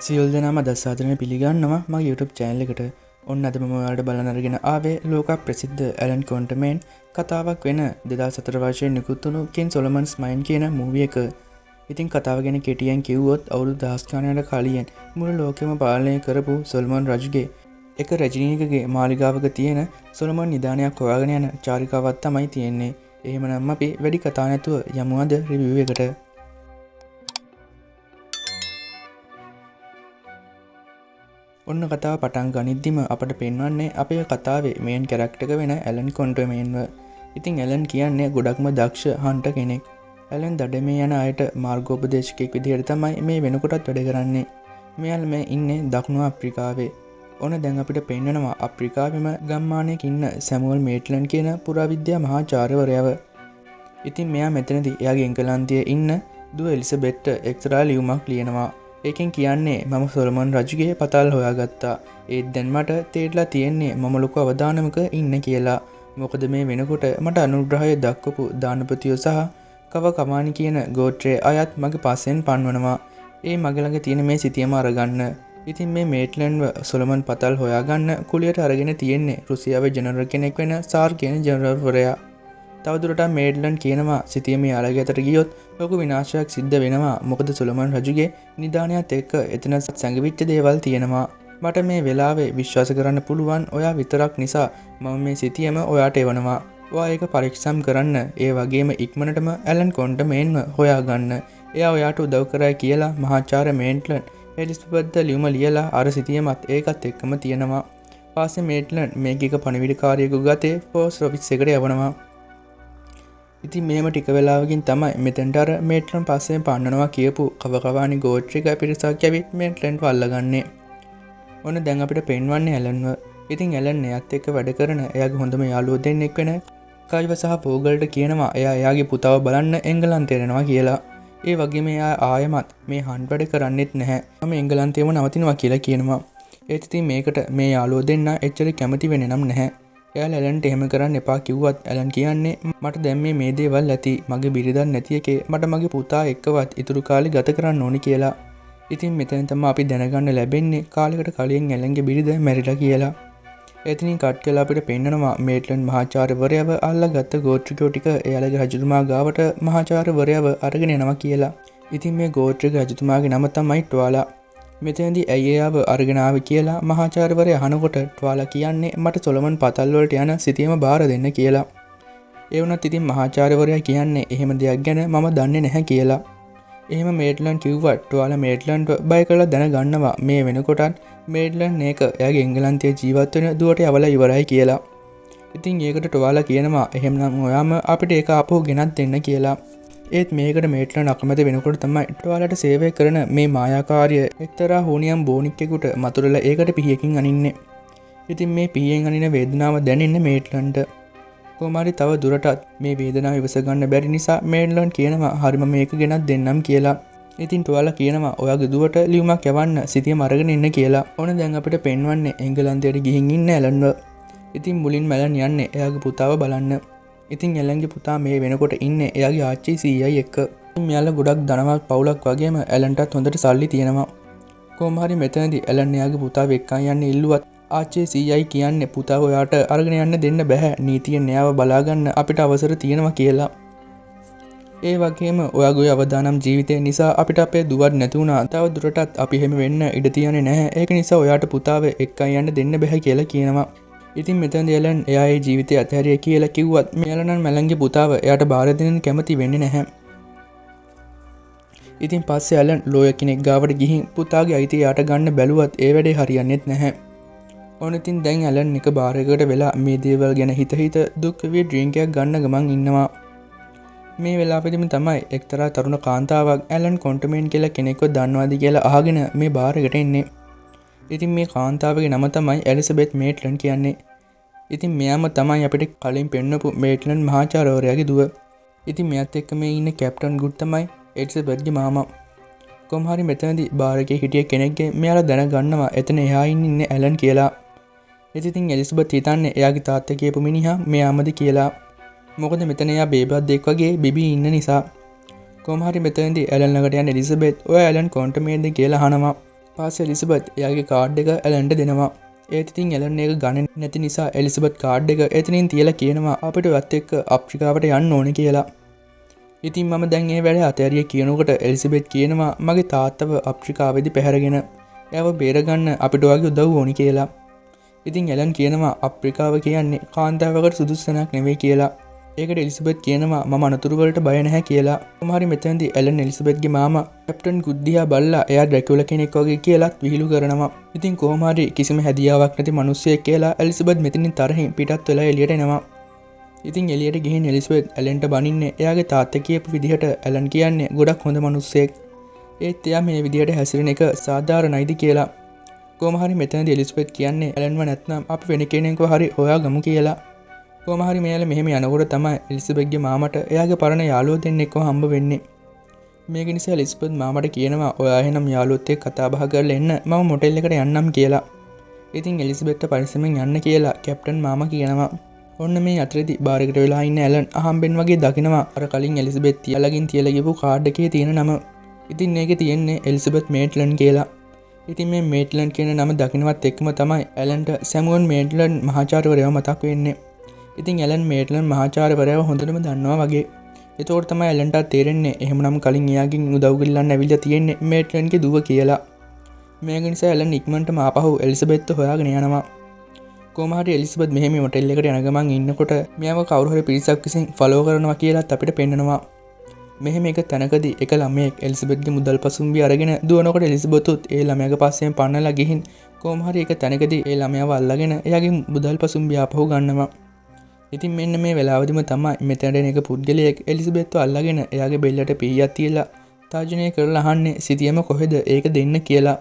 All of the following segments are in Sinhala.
සියලු දෙනාම දස්සාදරයෙන් පිළිගන්නවා මගේ YouTube channel එකට. ඔන්න අද මම ඔයාලට බලන්න අරගෙන ආවේ ලෝක ප්‍රසිද්ධ ඇලන් කොන්ටමේන් කතාවක් වෙන 2004 වර්ෂයේ නිකුත් වුණු කින් සොලොමන්ස් මයින් කියන මූවි එක. ඉතින් කතාව ගැන කෙටියෙන් කිව්වොත් අවුරුදු දහස් ගණනකට කලින් මුළු ලෝකෙම පාලනය කරපු සොලොමන් රජුගේ එක රජනීයකගේ මාලිගාවක තියෙන සොලොමන් නිදානයක් හොයාගෙන යන චාරිකාවක් තමයි තියෙන්නේ. එහෙමනම් අපි වැඩි කතා නැතුව යමු අද රිවිව් එකට. ඔන්න කතාව පටන් ගනිද්දිම අපට පෙන්වන්නේ අපේ කතාවේ මේන් කැරක්ටර් එක වෙන ඇලන් කොන්ටමේන්ව. ඉතින් ඇලන් කියන්නේ ගොඩක්ම දක්ෂ හන්ටර් කෙනෙක්. ඇලන් දඩමේ යන අයට මාර්ගෝපදේශකයෙක් විදිහට තමයි මේ වෙනකොටත් වැඩ කරන්නේ. මෙයාලා මේ ඉන්නේ දකුණු අප්‍රිකාවේ. ඔන්න දැන් අපිට පෙන්වනවා අප්‍රිකාවෙම ගම්මානයක ඉන්න සැමුවල් මේට්ලන් කියන පුරාවිද්‍යා මහාචාර්යවරයාව. ඉතින් මෙයා මෙතනදී එයාගේ එංගලන්තයේ ඉන්න දුව එලිසබෙත්ට එක්තරා ලියුමක් ලියනවා. ඒකෙන් කියන්නේ මම සොලොමන් රජුගේ පතල් හොයාගත්තා. ඒත් දැන් මට තේරලා තියෙන්නේ මම ලොකු අවදානමක ඉන්න කියලා. මොකද මේ වෙනකොට මට අනුග්‍රහය දක්වපු දානපතියෝ සහ කව කමානි කියන ගෝත්‍රයේ අයත් මගේ පස්සෙන් පන්වනවා. ඒ මගේ ළඟ තියෙන මේ සිතියම අරගන්න. ඉතින් මේ මේට්ලන්ව සොලොමන් පතල් හොයාගන්න කුලියට අරගෙන තියෙන්නේ රුසියාවේ ජෙනරල් කෙනෙක් වෙන සාර් කියන ජෙනරල්වරයා. තවදුරටත් මේට්ලන් කියනවා සිතියම යාළගේ අතට ගියොත් ලොකු විනාශයක් සිද්ධ වෙනවා. මොකද සොලොමන් රජුගේ නිදානයත් එක්ක එතන සැඟවිච්ච දේවල් තියෙනවා. මට මේ වෙලාවේ විශ්වාස කරන්න පුළුවන් ඔයා විතරක් නිසා මම මේ සිතියම ඔයාට එවනවා. ඔයා ඒක පරීක්ෂම් කරන්න. ඒ වගේම ඉක්මනටම ඇලන් කොන්ටමේන්ව හොයාගන්න. එයා ඔයාට උදව් කරයි කියලා මහාචාර්ය මේට්ලන් එලිසබෙත් ලියුම ලියලා අර සිතියමත් ඒකත් එක්කම තියෙනවා. පස්සේ මේට්ලන් මේකේක පණිවිඩකාරයෙකු ගතේ පෝස්ට් ඔෆිස් එකට යවනවා. ඉතින් මෙහෙම ටික වෙලාවකින් තමයි මෙතෙන්ට අර මේට්ලන් පස්සේ පන්නනවා කියපු කවකවානි ගෝත්‍රික පිරිසක් ඇවිත් මේට්ලන්ව අල්ලගන්නේ. ඔන්න දැන් අපිට පෙන්වන්නේ ඇලන්ව. ඉතින් ඇලන් එයාත් එක්ක වැඩ කරන එයාගේ හොඳම යාළුවෝ දෙන්නෙක් වෙන කයිව සහ පෝගල්ට කියනවා එයා එයාගේ පුතාව බලන්න එංගලන්තයට යනවා කියලා. ඒ වගේම එයා ආයෙමත් මේ හන්ට් වැඩ කරන්නෙත් නැහැ. මම එංගලන්තයේම නවතිනවා කියලා කියනවා. ඒත් ඉතින් මේකට මේ යාළුවෝ දෙන්න එච්චර කැමති වෙන්නේ නම් නැහැ. එයාලා ඇලන්ට එහෙම කරන්න එපා කිව්වත් ඇලන් කියන්නේ මට දැන් මේ දේවල් ඇති. මගේ බිරිඳක් නැති එකේ මට මගේ පුතා එක්කවත් ඉතුරු කාලේ ගත කරන්න ඕනි කියලා. ඉතින් මෙතන තමයි අපි දැනගන්න ලැබෙන්නේ කාලයකට කලින් ඇලන්ගේ බිරිඳ මැරිලා කියලා. එතනින් කට් කරලා අපිට පෙන්නනවා මේට්ලන් මහාචාර්යවරයාව අල්ලගත්ත ගෝත්‍රිකයෝ ටික එයාලගේ රජතුමා ගාවට මහාචාර්යවරයාව අරගෙන යනවා කියලා. ඉතින් මේ ගෝත්‍රික රජතුමාගේ නම තමයි ට්වාලා. මෙතනදී ඇයි එයාව අරගෙන ආවේ කියලා මහාචාර්යවරයා අහනකොට ට්වාලා කියන්නේ මට සොලොමන් පතල් වලට යන සිතියම බාර දෙන්න කියලා. ඒ වුණත් ඉතින් මහාචාර්යවරයා කියන්නේ එහෙම දෙයක් ගැන මම දන්නේ නැහැ කියලා. එහෙම මේට්ලන් කිව්වා ට්වාලා මේට්ලන්ට බය කරලා දැනගන්නවා මේ වෙනකොටත් මේට්ලන් ඒක එයාගේ එංගලන්තයේ ජීවත් වෙන දුවට යවලා ඉවරයි කියලා. ඉතින් ඒකට ට්වාලා කියනවා එහෙමනම් ඔයාම අපිට ඒක ආපහු ගෙනත් දෙන්න කියලා. ඒත් මේකට මේට්ලන් අකමැති වෙනකොට තමයි ට්වාලාට සේවය කරන මේ මායාකාරිය එක්තරා හෝනියම් බෝනික්කෙකුට මතුරලා ඒකට පිහියකින් අනින්නේ. ඉතින් මේ පිහියෙන් අනින වේදනාව දැනෙන්නේ මේට්ලන්ට. කොහොම හරි තව දුරටත් මේ වේදනාව ඉවස ගන්න බැරි නිසා මේට්ලන් කියනවා හරිම මේක ගෙනත් දෙන්නම් කියලා. ඉතින් ට්වාලා කියනවා ඔයාගේ දුවට ලියුමක් යවන්න සිතියම අරගෙන ඉන්න කියලා. ඕන දැන් අපිට පෙන්වන්නේ එංගලන්තයට ගිහින් ඉන්න ඇලන්ව. ඉතින් මුලින්ම ඇලන් යන්නේ එයාගේ පුතාව බලන්න. ඉතින් ඇලන්ගේ පුතා මේ වෙනකොට ඉන්නේ එයාගේ ආච්චි සීයයි එක්ක. මෙයාලා ගොඩක් ධනවත් පවුලක් වගේම ඇලන්ටත් හොඳට සල්ලි තියෙනවා. කොහොම හරි මෙතනදී ඇලන් එයාගේ පුතාව එක්කන් යන්න ඉල්ලුවත් ආච්චි සීයයි කියන්නේ පුතාව ඔයාට අරගෙන යන්න දෙන්න බෑ. නීතියෙන් එයාව බලාගන්න අපිට අවසර තියෙනවා කියලා. ඒ වගේම ඔයාගේ අවදානම් ජීවිතය නිසා අපිට අපේ දුවත් නැති වුණා. තව දුරටත් අපි හැම වෙන්න ඉඩ තියන්නේ නැහැ. ඒක නිසා ඔයාට පුතාව එක්කන් යන්න දෙන්න බෑ කියලා කියනවා. ඉතින් මෙතනදී ඇලන් එයා ඒ ජීවිතය අතහැරිය කියලා කිව්වත් මෙයාලා නම් මැලන්ගේ පුතාව එයාට බාර දෙන්න කැමති වෙන්නේ නැහැ. ඉතින් පස්සේ ඇලන් ලෝය කෙනෙක් ගාවට ගිහින් පුතාගේ අයිතිය යාට ගන්න බැලුවත් ඒ වැඩේ හරියන්නේත් නැහැ. ඕන ඉතින් දැන් ඇලන් එක බාරයකට වෙලා මේ දේවල් ගැන හිත දුක් වෙවි ඩ්‍රින්ක් එකක් ගන්න ගමන් ඉන්නවා. මේ වෙලාවෙදිම තමයි එක්තරා තරුණ කාන්තාවක් ඇලන් කොන්ටමේන් කියලා කෙනෙක්ව දන්නවාද කියලා අහගෙන මේ බාරයකට එන්නේ. ඉතින් මේ කාන්තාවගේ නම තමයි එලිසබෙත් මේට්ලන් කියන්නේ. ඉතින් මෙයාම තමයි අපිට කලින් පෙන්නපු මේට්ලන් මහාචාර්යවරයාගේ දුව. ඉතින් මෙයාත් එක්ක මේ ඉන්න කැප්ටන් ගුඩ් තමයි එලිසබෙත්ගේ මාමා. කොහොම හරි මෙතනදී බාරකේ හිටිය කෙනෙක්ගේ මෙයාලා දැනගන්නවා එතන එහා ඉන්නේ ඇලන් කියලා. ඉතින් එලිසබෙත් හිතන්නේ එයාගේ තාත්තා කියපු මිනිහා මෙයාමද කියලා. මොකද මෙතන එයා බේබත් එක් වගේ බිබී ඉන්න නිසා. කොහොම හරි මෙතනදී ඇලන් ළඟට යන එලිසබෙත් ඔය ඇලන් කොන්ටමේන්ද කියලා අහනවා. පස්සේ එලිසබෙත් එයාගේ කාඩ් එක ඇලන්ට දෙනවා. ඒත් ඉතින් ඇලන් එක ගණන් නැති නිසා එලිසබෙත් කාඩ් එක එතනින් තියලා කියනවා අපිට වත් එක්ක අප්‍රිකාවට යන්න ඕනේ කියලා. ඉතින් මම දැන් ඒ වැඩ අතහැරිය කියනකොට එලිසබෙත් කියනවා මගේ තාත්තව අප්‍රිකාවේදී පැහැරගෙන එයාව බේරගන්න අපිට වගේ උදව් ඕනි කියලා. ඉතින් ඇලන් කියනවා අප්‍රිකාව කියන්නේ කාන්තාවකට සුදුසු තැනක් නෙවෙයි කියලා. ඒකට එලිසබෙත් කියනවා මම අනතුරු වලට බය නැහැ කියලා. කොහොම හරි මෙතනදී ඇලන් එලිසබෙත්ගේ මාමා කැප්ටන් ගුඩ්දියා බල්ලා එයා ඩ්‍රැකියුලා කෙනෙක් වගේ කියලාත් විහිළු කරනවා. ඉතින් කොහොම හරි කිසිම හැදියාවක් නැති මිනිස්සෙක් කියලා එලිසබෙත් මෙතනින් තරහින් පිටත් වෙලා එළියට එනවා. ඉතින් එළියට ගිහින් එලිසබෙත් ඇලන්ට බනින්නේ එයාගේ තාත්තා කියපු විදිහට ඇලන් කියන්නේ ගොඩක් හොඳ මිනිස්සෙක්. ඒත් එයා මේ විදිහට හැසිරෙන එක සාධාරණයිද කියලා. කොහොම හරි මෙතනදී එලිසබෙත් කියන්නේ ඇලන්ව නැත්නම් අපි වෙන කෙනෙක්ව හරි හොයාගමු කියලා. කොහොම හරි මෙයාලා මෙහෙම යනකොට තමයි එලිසබෙත්ගේ මාමට එයාගේ පරණ යාළුවෝ දෙන්නෙක්ව හම්බ වෙන්නේ. මේක නිසා එලිසබෙත් මාමට කියනවා ඔයා එහෙනම් යාළුවොත් එක්ක කතා බහ කරලා එන්න මම මොටෙල් එකට යන්නම් කියලා. ඉතින් එලිසබෙත්ට පරිස්සමෙන් යන්න කියලා කැප්ටන් මාමා කියනවා. ඔන්න මේ අතරේදී බාර් එකට වෙලා ඉන්න ඇලන් අහම්බෙන් වගේ දකිනවා අර කලින් එලිසබෙත් තියලාගින් තියලා ගිහපු කාඩ් එකේ තියෙන නම. ඉතින් ඒකේ තියෙන්නේ එලිසබෙත් මේට්ලන් කියලා. ඉතින් මේ මේට්ලන් කියන නම දකින්නවත් එක්කම තමයි ඇලන්ට සැමුවල් මේට්ලන් මහාචාර්යවරයාව මතක් වෙන්නේ. ඉතින් ඇලන් මේට්ලන් මහාචාර්යවරයාව හොඳටම දන්නවා වගේ. ඒතකොට තමයි ඇලන්ට තේරෙන්නේ එහෙමනම් කලින් එයාගෙන් උදව් ගිල්ලන්න ඇවිල්ලා තියෙන්නේ මේට්ලන්ගේ දුව කියලා. මේක නිසා ඇලන් ඉක්මනටම ආපහු එලිසබෙත්ව හොයාගෙන යනවා. කොහොම හරි එලිසබෙත් මෙහෙම හොටෙල් එකට යන ගමන් ඉන්නකොට මෙයාව කවුරු හරි පිරිසක් විසින් ෆලෝ කරනවා කියලාත් අපිට පෙන්නනවා. මෙහෙම එක තැනකදී එක ළමයෙක් එලිසබෙත්ගේ මුදල් පසුම්බිය අරගෙන දුවනකොට එලිසබෙතුත් ඒ ළමයාගේ පස්සෙන් පන්නලා ගිහින් කොහොම හරි එක තැනකදී ඒ ළමයාව අල්ලගෙන එයාගේ මුදල් පසුම්බිය ආපහු ගන්නවා. ඉතින් මෙන්න මේ වෙලාවදිම තමයි මෙතනට එන එක පුද්ගලයෙක් එලිසබෙත්ව අල්ලගෙන එයාගේ බෙල්ලට පීයක් තියලා තර්ජනය කරලා අහන්නේ සිටියම කොහෙද ඒක දෙන්න කියලා.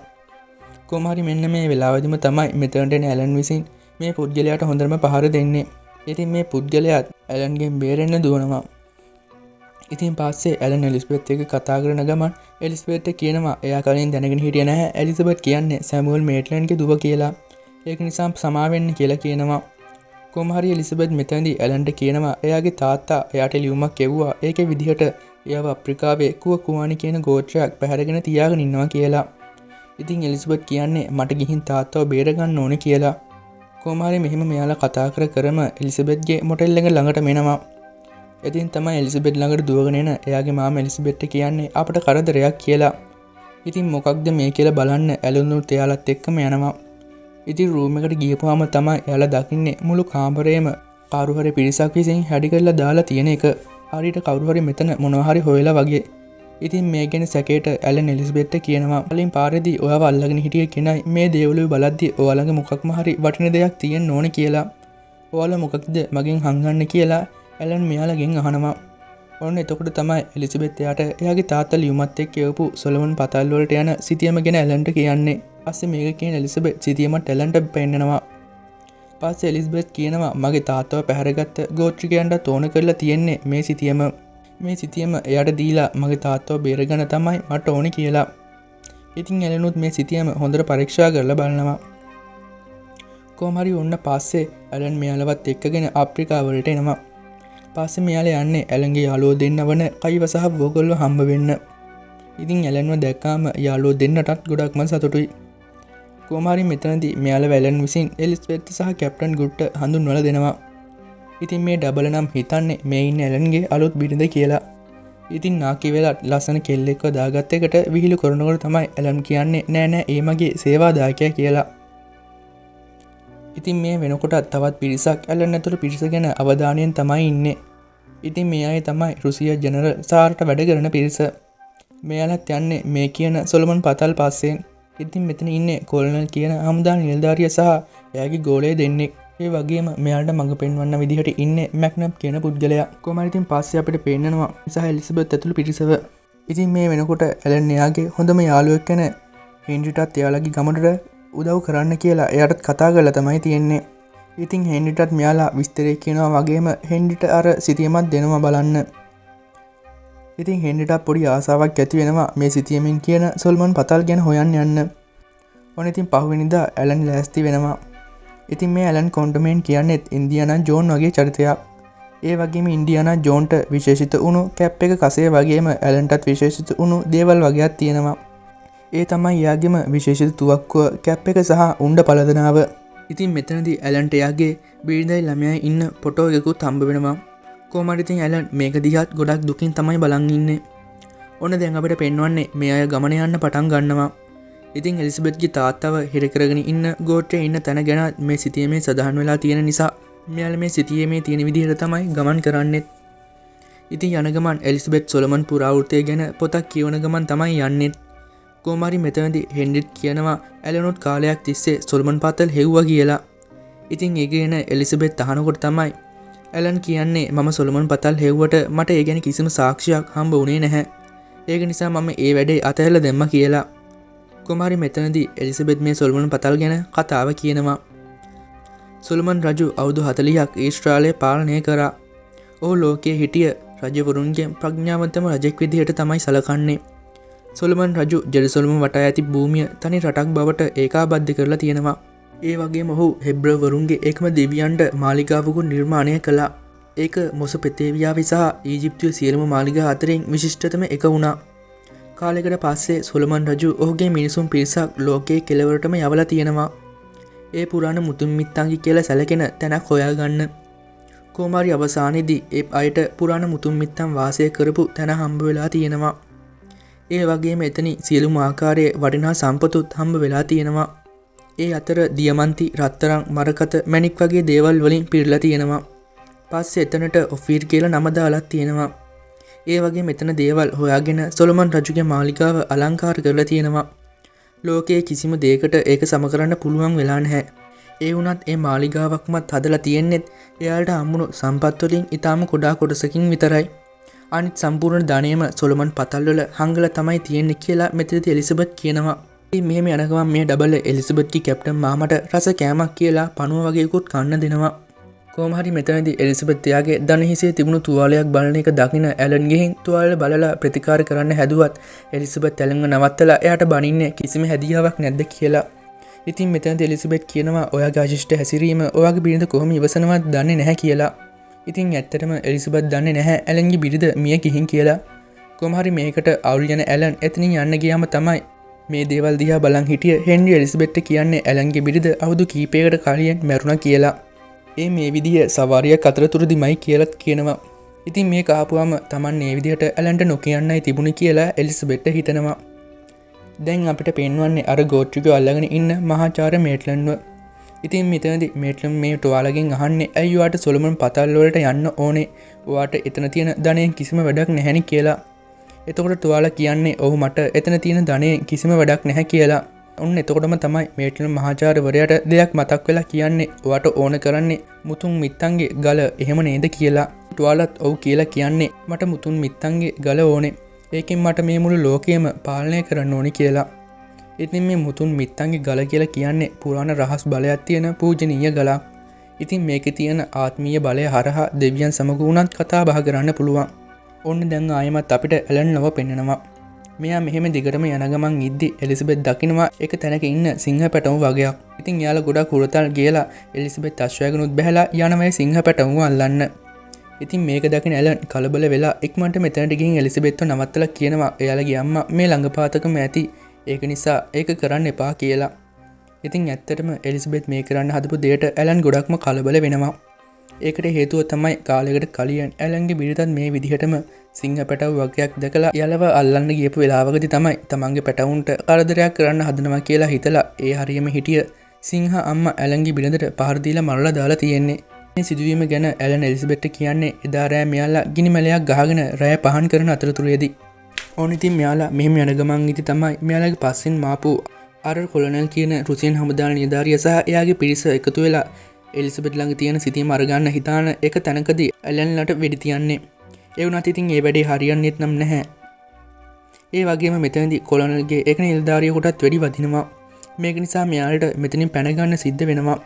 කොහොම හරි මෙන්න මේ වෙලාවදිම තමයි මෙතනට එන ඇලන් විසින් මේ පුද්ගලයාට හොඳටම පහර දෙන්නේ. ඉතින් මේ පුද්ගලයාත් ඇලන්ගෙන් බේරෙන්න දුවනවා. ඉතින් පස්සේ ඇලන් එලිසබෙත් එක්ක කතා කරන ගමන් එලිසබෙත් කියනවා එයා කලින් දැනගෙන හිටියේ නැහැ එලිසබෙත් කියන්නේ සැමුවල් මේට්ලන්ගේ දුව කියලා. ඒක නිසා සමා වෙන්න කියලා කියනවා. කොහොම හරි එලිසබෙත් මෙතනදී ඇලන්ට කියනවා එයාගේ තාත්තා එයාට ලියුමක් එව්වා. ඒකේ විදිහට එයාව අප්‍රිකාවේ කුවකුවානි කියන ගෝත්‍රයක් පැහැරගෙන තියාගෙන ඉන්නවා කියලා. ඉතින් එලිසබෙත් කියන්නේ මට ගිහින් තාත්තව බේර ගන්න ඕනේ කියලා. කොහොම හරි මෙහෙම මෙයාලා කතා කරම එලිසබෙත්ගේ මොටෙල් එක ළඟට මෙනවා. ඉතින් තමයි එලිසබෙත් ළඟට දුවගෙන එන එයාගේ මාමා එලිසබෙත්ට කියන්නේ අපට කරදරයක් කියලා. ඉතින් මොකක්ද මේ කියලා බලන්න ඇලුනුත් එයාලත් එක්කම යනවා. ඉතින් රූම් එකට ගියපුවාම තමයි එයාලා දකින්නේ මුළු කාමරේම කවුරු හරි පිරිසක් විසින් හැඩි කරලා දාලා තියෙන එක. හරියට කවුරු හරි මෙතන මොනවා හරි හොයලා වගේ. ඉතින් මේ ගැන සැකේට ඇලන් එලිසබෙත්ට කියනවා කලින් පාරේදී ඔයාව අල්ලගෙන හිටිය කෙනයි මේ දේවලුවේ බලද්දි ඔයාලගේ මොකක්ම හරි වටින දෙයක් තියෙන්න ඕනේ කියලා. ඔයාලා මොකක්ද මගෙන් හංගන්න කියලා ඇලන් මෙයාලගෙන් අහනවා. ඔන්න එතකොට තමයි එලිසබෙත් එයාට එයාගේ තාත්තා ලියුමත් එක්ක කියවපු සොලොමන් පතල් වලට යන සිතියම ගැන ඇලන්ට කියන්නේ. පස්සේ මේක කියන එලිසබෙත් සිතියමත් ඇලන්ට පෙන්නනවා. පස්සේ එලිසබෙත් කියනවා මගේ තාත්තව පැහැරගත්ත ගෝත්‍රිකයන්ට තෝරන කරලා තියෙන්නේ මේ සිතියම. මේ සිතියම එයාට දීලා මගේ තාත්තව බේරගන්න තමයි මට ඕනේ කියලා. ඉතින් ඇලනුත් මේ සිතියම හොඳට පරීක්ෂා කරලා බලනවා. කොහොම හරි ඔන්න පස්සේ ඇලන් මෙයාලවත් එක්කගෙන අප්‍රිකාවලට එනවා. පස්සේ මෙයාලා යන්නේ ඇලන්ගේ යාළුවෝ දෙන්න වන කයිව සහ වෝගල්ව හම්බ වෙන්න. ඉතින් ඇලන්ව දැක්කාම යාළුවෝ දෙන්නටත් ගොඩක්ම සතුටුයි. කොහොම හරි මෙතනදී මෙයාලා ඇලන් විසින් එලිසබෙත් සහ කැප්ටන් ගුඩ්ට හඳුන්වලා දෙනවා. ඉතින් මේ ඩබල නම් හිතන්නේ මේ ඉන්න ඇලන්ගේ අලුත් බිරිඳ කියලා. ඉතින් නාකි වෙලත් ලස්සන කෙල්ලෙක්ව දාගත්ත එකට විහිළු කරනකොට තමයි ඇලන් කියන්නේ නෑ නෑ ඒ මගේ සේවාදායකයා කියලා. ඉතින් මේ වෙනකොට තවත් පිරිසක් ඇලන් ඇතුළු පිරිස ගැන අවධානයෙන් තමයි ඉන්නේ. ඉතින් මේ අය තමයි රුසියා ජෙනරල් සාර්ට වැඩ කරන පිරිස. මෙයාලත් යන්නේ මේ කියන සොලොමන් පතල් පස්සෙන්. ඉතින් මෙතන ඉන්නේ කොලනල් කියන හමුදා නිලධාරියා සහ එයාගේ ගෝලය දෙන්නෙක්. ඒ වගේම මෙයාලට මඟ පෙන්වන්න විදිහට ඉන්නේ මැක්නප් කියන පුද්ගලයා. කොහොම හරි ඉතින් පස්සේ අපිට පේන්නනවා සහ එලිසබෙත් ඇතුළු පිරිසව. ඉතින් මේ වෙනකොට ඇලන් එයාගේ හොඳම යාළුවෙක් කෙන හෙන්රිටත් එයාලගේ ගමනට උදව් කරන්න කියලා එයාටත් කතා කරලා තමයි තියෙන්නේ. ඉතින් හෙන්රිටත් මෙයාලා විස්තරයක් කියනවා වගේම හෙන්රිට අර සිතියමත් දෙනවා බලන්න. ඉතින් හෙන්රිටත් පොඩි ආසාවක් ඇති වෙනවා මේ සිතියමින් කියන සොල්මන් පතල් ගැන හොයන්න යන්න. ඔන්න ඉතින් පහුවෙනිදා ඇලන් ලෑස්ති වෙනවා. ඉතින් මේ ඇලන් කොන්ඩමෙන් කියන්නෙත් ඉන්දියානා ජෝන් වගේ චරිතයක්. ඒ වගේම ඉන්දියානා ජෝන්ට විශේෂිත වුණු කැප් එක කසේ වගේම ඇලන්ටත් විශේෂිත වුණු දේවල් වගේක් තියෙනවා. ඒ තමයි එයාගේම විශේෂිත තුවක්කුව කැප් එක සහ උණ්ඩ පලදනාව. ඉතින් මෙතනදී ඇලන්ට එයාගේ බිරිඳයි ළමයයි ඉන්න ෆොටෝ එකකුත් හම්බ වෙනවා. කොහොම හරි ඉතින් ඇලන් මේක දිහාත් ගොඩක් දුකින් තමයි බලන් ඉන්නේ. ඔන්න දැන් අපිට පෙන්වන්නේ මේ අය ගමන යන්න පටන් ගන්නවා. ඉතින් එලිසබෙත්ගේ තාත්තව හිර කරගෙන ඉන්න ගෝත්‍රයේ ඉන්න තැන ගැන මේ සිතියමේ සඳහන් වෙලා තියෙන නිසා මෙයාලා මේ සිතියමේ තියෙන විදිහට තමයි ගමන් කරන්නෙත්. ඉතින් යන ගමන් එලිසබෙත් සොලමන් පුරාවෘත්තය ගැන පොතක් කියවන ගමන් තමයි යන්නෙත්. කොහොම හරි මෙතනදී හෙන්රිත් කියනවා ඇලනොත් කාලයක් තිස්සේ සොලමන් පතල් හෙව්වා කියලා. ඉතින් ඒ ගැන එලිසබෙත් අහනකොට තමයි ඇලන් කියන්නේ මම සොලමන් පතල් හෙව්වට මට ඒ ගැන කිසිම සාක්ෂියක් හම්බ වුණේ නැහැ. ඒක නිසා මම ඒ වැඩේ අතහැරලා දැම්මා කියලා. කොහොම හරි මෙතනදී එලිසබෙත් මේ සොලමන් පතල් ගැන කතාව කියනවා. සොලමන් රජු අවුරුදු 40ක් ඊශ්‍රායලය පාලනය කරා. ඔහු ලෝකයේ හිටිය රජවරුන්ගේ ප්‍රඥාවන්තම රජෙක් විදිහට තමයි සැලකන්නේ. සොලමන් රජු ජෙරුසලම වටා ඇති භූමිය තනි රටක් බවට ඒකාබද්ධ කරලා තියෙනවා. ඒ වගේම ඔහු හෙබ්‍රවරුන්ගේ එකම දෙවියන්ට මාලිගාවකුත් නිර්මාණය කළා. ඒක මොසොපොතේමියාවේ සහ ඊජිප්තුවේ සියලුම මාලිගා අතරින් විශිෂ්ටතම එක වුණා. කාලයකට පස්සේ සොලමන් රජු ඔහුගේ මිනිසුන් පිරිසක් ලෝකයේ කෙළවරටම යවලා තියෙනවා. ඒ පුරාණ මුතුන් මිත්තන්ගේ කියලා සැලකෙන තැනක් හොයාගන්න. කොහොම හරි අවසානයේදී ඒ අයට පුරාණ මුතුන් මිත්තන් වාසය කරපු තැන හම්බ වෙලා තියෙනවා. ඒ වගේම එතන සියලුම ආකාරයේ වටිනා සම්පතුත් හම්බ වෙලා තියෙනවා. ඒ අතර දියමන්ති, රත්තරන්, මරකත, මැණික් වගේ දේවල් වලින් පිරලා තියෙනවා. පස්සේ එතනට ඔෆීර් කියලා නම දාලා තියෙනවා. ඒ වගේ මෙතන දේවල් හොයාගෙන සොලමන් රජුගේ මාලිගාව අලංකාර කරලා තියෙනවා. ලෝකයේ කිසිම දෙයකට ඒක සම කරන්න පුළුවන් වෙලා නැහැ. ඒ වුණත් ඒ මාලිගාවක්මත් හදලා තියෙන්නේත් එයාලට හම්බුණු සම්පත් වලින් ඊටාම කොඩා කොටසකින් විතරයි. අනිත් සම්පූර්ණ ධනයම සොලමන් පතල් වල හංගලා තමයි තියෙන්නේ කියලා මෙතනදී එලිසබෙත් කියනවා. ඉතින් මෙහෙම යන ගමන් මේ ඩබල් එලිසබෙත්ගේ කැප්ටන් මාමට රස කෑමක් කියලා පණුව වගේකුත් කන්න දෙනවා. කොහොම හරි මෙතනදී එලිසබෙත් එයාගේ දන හිසේ තිබුණු තුවාලයක් බලන එක දකින ඇලන් ගිහින් තුවාලය බලලා ප්‍රතිකාර කරන්න හැදුවත් එලිසබෙත් ඇලන්ව නවත්තලා එයාට බනින්නේ කිසිම හැදියාවක් නැද්ද කියලා. ඉතින් මෙතනදී එලිසබෙත් කියනවා ඔයාගේ අශිෂ්ට හැසිරීම ඔයාගේ බිරිඳ කොහොම ඉවසනවද දන්නේ නැහැ කියලා. ඉතින් ඇත්තටම එලිසබෙත් දන්නේ නැහැ ඇලන්ගේ බිරිඳ මිය ගිහින් කියලා. කොහොම හරි මේකට අවුල් යන ඇලන් එතනින් යන්න ගියාම තමයි මේ දේවල් දිහා බලන් හිටිය හෙන්රි එලිසබෙත්ට කියන්නේ ඇලන්ගේ බිරිඳ අවුරුදු කීපයකට කලින් මැරුණා කියලා. ඒ මේ විදිහ සවාරියක් අතරතුරදිමයි කියලත් කියනවා. ඉතින් මේ කාපුවාම Taman මේ විදිහට ඇලන්ට නොකියන්නයි තිබුණේ කියලා එලිසබෙත්ට හිතනවා. දැන් අපිට පේනවන්නේ අර ගෝත්‍රිකව අල්ලගෙන ඉන්න මහාචාර්ය මේට්ලන්ව. ඉතින් මෙතනදී මේට්ලන් මේ තුවාලගෙන් අහන්නේ ඇයි ඔයාට සොලමන් පතල් වලට යන්න ඕනේ? ඔයාට එතන තියෙන ධනයෙන් කිසිම වැඩක් නැහැනි කියලා. එතකොට තුවාල කියන්නේ ඔව් මට එතන තියෙන ධනයෙන් කිසිම වැඩක් නැහැ කියලා. ඔන්න එතකොටම තමයි මේට්ලන් මහාචාර්යවරයාට දෙයක් මතක් වෙලා කියන්නේ ඔයාට ඕන කරන්නේ මුතුන් මිත්තන්ගේ ගල එහෙම නේද කියලා. තුවාලත් ඔව් කියලා කියන්නේ මට මුතුන් මිත්තන්ගේ ගල ඕනේ. ඒකෙන් මට මේ මුළු ලෝකයම පාලනය කරන්න ඕනි කියලා. ඉතින් මේ මුතුන් මිත්තන්ගේ ගල කියලා කියන්නේ පුරාණ රහස් බලයක් තියෙන පූජනීය ගලක්. ඉතින් මේකේ තියෙන ආත්මීය බලය හරහා දෙවියන් සමග වුණත් කතා බහ කරන්න පුළුවන්. ඔන්න දැන් ආයෙමත් අපිට ඇලන්ව පෙන්නනවා. මෙයා මෙහෙම දිගටම යන ගමන් ඉද්දි එලිසබෙත් දකිනවා එක තැනක ඉන්න සිංහ පැටවුන් වගේක්. ඉතින් එයාලා ගොඩක් හුරතල් ගියලා එලිසබෙත් අශ්වයගනුත් බැහැලා යනවා සිංහ පැටවුන් අල්ලන්න. ඉතින් මේක දකින ඇලන් කලබල වෙලා ඉක්මනට මෙතනට ගිහින් එලිසබෙත්ව නවත්තලා කියනවා එයාලගේ අම්මා මේ ළඟපාතකම ඇති. ඒක නිසා ඒක කරන්න එපා කියලා. ඉතින් ඇත්තටම එලිසබෙත් මේ කරන්න හදපු දෙයට ඇලන් ගොඩක්ම කලබල වෙනවා. ඒකට හේතුව තමයි කාලයකට කලින් ඇලන්ගේ බිරිඳත් මේ විදිහටම සිංහ පැටවු වගේක් දැකලා යලව අල්ලන්න ගියපු වෙලාවකදී තමයි තමන්ගේ පැටවුන්ට කරදරයක් කරන්න හදනවා කියලා හිතලා ඒ හරියම හිටිය සිංහ අම්මා ඇලන්ගේ බිරිඳට පහර දීලා මරලා දාලා තියෙන්නේ. මේ සිදුවීම ගැන ඇලන් එලිසබෙත්ට කියන්නේ එදා රෑ මෙයාලා ගිනි මැලයක් ගහගෙන රෑ පහන් කරන අතරතුරේදී. ඕන ඉතින් මෙයාලා මෙහෙම යන ගමන් ඉති තමයි මෙයාලගේ පස්සෙන් මාපු අර කොලොනල් කියන රුසියන් හමුදා නිලධාරියා සහ එයාගේ පිරිස එකතු වෙලා එලිසබෙත් ළඟ තියෙන සිතියම අරගන්න හිතාන එක තැනකදී ඇලන්ලට වෙඩි තියන්නේ. ඒ වුණත් ඉතින් ඒ වැඩේ හරියන්නේත් නම් නැහැ. ඒ වගේම මෙතනදී කොලොනල්ගේ එක නිලධාරියෙකුටත් වෙඩි වදිනවා. මේක නිසා මෙයාලට මෙතනින් පැන ගන්න සිද්ධ වෙනවා.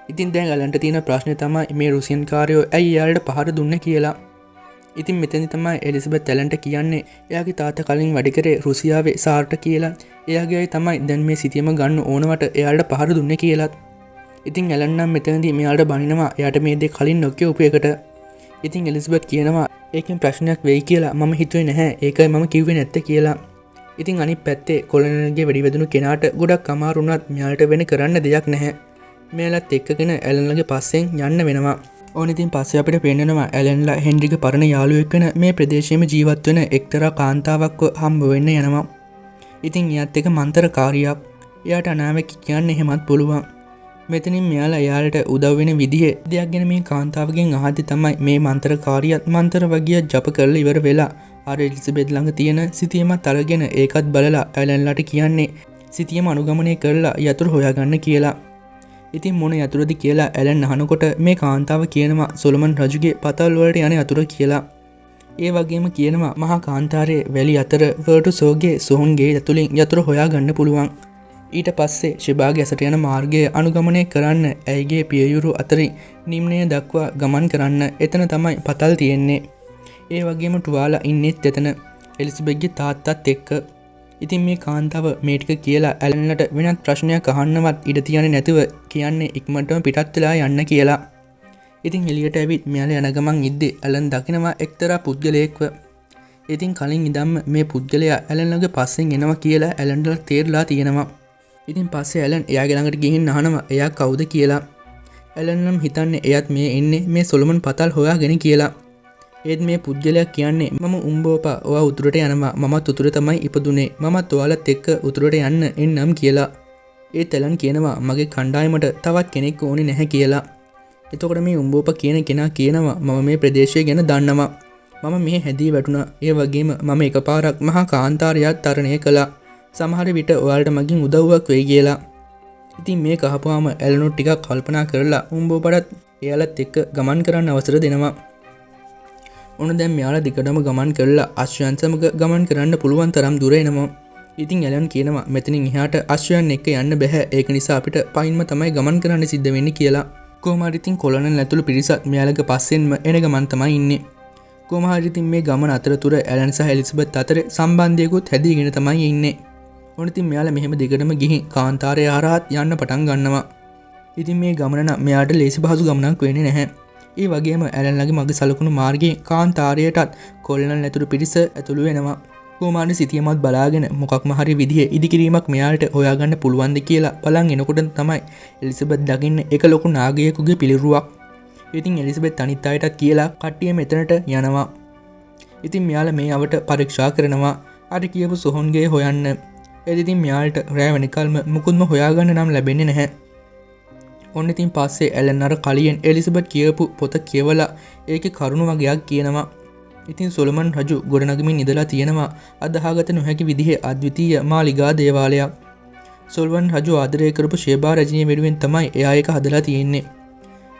ඉතින් දැන් ඇලන්ට තියෙන ප්‍රශ්නේ තමයි මේ රුසියන් කාරයෝ ඇයි එයාලට පහර දුන්නේ කියලා. ඉතින් මෙතනදි තමයි එලිසබෙත් ඇලන්ට කියන්නේ එයාගේ තාත්තා කලින් වැඩ කරේ රුසියාවේ සාර්ට කියලා. එයාගේ අය තමයි දැන් මේ සිතියම ගන්න ඕනවට එයාලට පහර දුන්නේ කියලාත්. ඉතින් ඇලන් නම් මෙතනදී මෙයාලට බනිනවා එයාට මේ දේ කලින් නොකියපු එකට. ඉතින් එලිසබෙත් කියනවා ඒකෙන් ප්‍රශ්නයක් වෙයි කියලා මම හිතුවේ නැහැ. ඒකයි මම කිව්වේ නැත්තේ කියලා. ඉතින් අනිත් පැත්තේ කොලනල්ගේ වෙඩිවැදුණු කෙනාට ගොඩක් අමාරුණත් මෙයාලට වෙන කරන්න දෙයක් නැහැ. මෙයාලත් එක්කගෙන ඇලන්ලගේ පස්සෙන් යන්න වෙනවා. ඕනිතින් පස්සේ අපිට පෙන්නනවා ඇලන්ලා හෙන්රිගේ පරණ යාළුවෙක් වෙන මේ ප්‍රදේශයේම ජීවත් වෙන එක්තරා කාන්තාවක්ව හම්බ වෙන්න යනවා. ඉතින් එයාත් එක මන්තරකාරියක්. එයාට අනාවැකි කියන්න එහෙමත් පුළුවන්. මෙතනින් මෙයාලා එයාලට උදව් වෙන විදිහේ දෙයක් ගැන මේ කාන්තාවගෙන් අහද්දි තමයි මේ මන්තරකාරියත් මන්තර වගිය ජප කරලා ඉවර වෙලා අර එලිසබෙත් ළඟ තියෙන සිතියමත් අරගෙන ඒකත් බලලා ඇලන්ලාට කියන්නේ සිතියම අනුගමනය කරලා යතුරු හොයාගන්න කියලා. ඉතින් මොන යතුරුද කියලා ඇලන් අහනකොට මේ කාන්තාව කියනවා සොලොමන් රජුගේ පතල් වලට යන යතුර කියලා. ඒ වගේම කියනවා මහා කාන්තාරයේ වැලි අතර වර්ටුසෝගේ සොහොන්ගේ ඇතුලින් යතුරු හොයාගන්න පුළුවන්. ඊට පස්සේ ශිබාගේ ඇසට යන මාර්ගය අනුගමනය කරන්න ඇයගේ පියයුරු අතරින් නිම්නය දක්වා ගමන් කරන්න එතන තමයි පතල් තියෙන්නේ. ඒ වගේම ටුවාලා ඉන්නෙත් එතන එලිසබෙත්ගේ තාත්තත් එක්ක. ඉතින් මේ කාන්තාව මේ ටික කියලා ඇලන්ලට වෙනත් ප්‍රශ්නයක් අහන්නවත් ඉඩ තියන්නේ නැතුව කියන්නේ ඉක්මනටම පිටත් වෙලා යන්න කියලා. ඉතින් එළියට ඇවිත් මෙයාලා යන ගමන් ඉද්දි ඇලන් දකිනවා එක්තරා පුද්ගලයෙක්ව. ඉතින් කලින් ඉඳන්ම මේ පුද්ගලයා ඇලන්ලගේ පස්සෙන් එනවා කියලා ඇලන්ට තේරලා තියෙනවා. ඉතින් පස්සේ ඇලන් එයාගේ ළඟට ගිහින් අහනවා එයා කවුද කියලා. ඇලන් නම් හිතන්නේ එයත් මේ එන්නේ මේ සොලොමන් පතල් හොයාගෙන කියලා. ඒත් මේ පුද්ගලයා කියන්නේ මම උඹෝපා ඔයා උතුරට යනවා මමත් උතුර තමයි ඉපදුනේ මමත් ඔයාලත් එක්ක උතුරට යන්න එන්නම් කියලා. ඒත් ඇලන් කියනවා මගේ කණ්ඩායමට තවත් කෙනෙක් ඕනේ නැහැ කියලා. එතකොට මේ උඹෝපා කියන කෙනා කියනවා මම මේ ප්‍රදේශය ගැන දන්නවා. මම මේ හැදී වැටුණා. ඒ වගේම මම එකපාරක් මහා කාන්තාරයක් තරණය කළා. සමහර විට ඔයාලට මගින් උදව්වක් වෙයි කියලා. ඉතින් මේ කහපුවාම ඇලනොත් ටිකක් කල්පනා කරලා උඹෝපටත් එයාලත් එක්ක ගමන් කරන්න අවසර දෙනවා. ඔන්න දැන් මෙයාලා දිගටම ගමන් කරලා අශ්වයන් සමග ගමන් කරන්න පුළුවන් තරම් දුර එනවා. ඉතින් ඇලන් කියනවා මෙතනින් එහාට අශ්වයන් එක්ක යන්න බෑ. ඒක නිසා අපිට පයින්ම තමයි ගමන් කරන්න සිද්ධ වෙන්නේ කියලා. කොහොම හරි ඉතින් කොලොනල් ඇතුළු පිරිසත් මෙයාලගේ පස්සෙන්ම එන ගමන් තමයි ඉන්නේ. කොහොම හරි ඉතින් මේ ගමන අතරතුර ඇලන් සහ එලිසබෙත් අතර සම්බන්ධයකුත් හැදීගෙන තමයි ඉන්නේ. ඔන්න ඉතින් මෙයාලා මෙහෙම දිගටම ගිහින් කාන්තාරය හරහාත් යන්න පටන් ගන්නවා. ඉතින් මේ ගමන නම් මෙයාට ලේසි පහසු ගමනක් වෙන්නේ නැහැ. ඒ වගේම ඇලන්ලගේ මග සලකුණු මාර්ගයේ කාන්තාරයටත් කොලොනල් ඇතුළු පිරිස ඇතුළු වෙනවා. කොහොම හරි සිතියමත් බලාගෙන මොකක්ම හරි විදිහේ ඉදිකිරීමක් මෙයාට හොයාගන්න පුළුවන්ද කියලා බලන් එනකොට තමයි එලිසබෙත් දකින්න එක ලොකු නාගයෙකුගේ පිළිරුවක්. ඉතින් එලිසබෙත් අනිත් අයටත් කියලා කට්ටිය මෙතනට යනවා. ඉතින් මෙයාලා මේ අවට පරීක්ෂා කරනවා අර කියපු සොහොන්ගේ හොයන්න. ඉතින් මෙයාලට රෑ වෙනකල්ම මුකුත්ම හොයාගන්න නම් ලැබෙන්නේ නැහැ. ඔන්න ඉතින් පස්සේ ඇලන් අර කලියෙන් එලිසබෙත් කියපු පොත කියවලා ඒකේ කරුණු වගේක් කියනවා. ඉතින් සොලොමන් රජු ගොඩනගමින් ඉඳලා තියෙනවා අදහාගත නොහැකි විදිහේ අද්විතීය මාලිගා දේවාලයක්. සොලොමන් රජු ආදරය කරපු ෂේබා රජිනිය වෙනුවෙන් තමයි එයා ඒක හදලා තියෙන්නේ.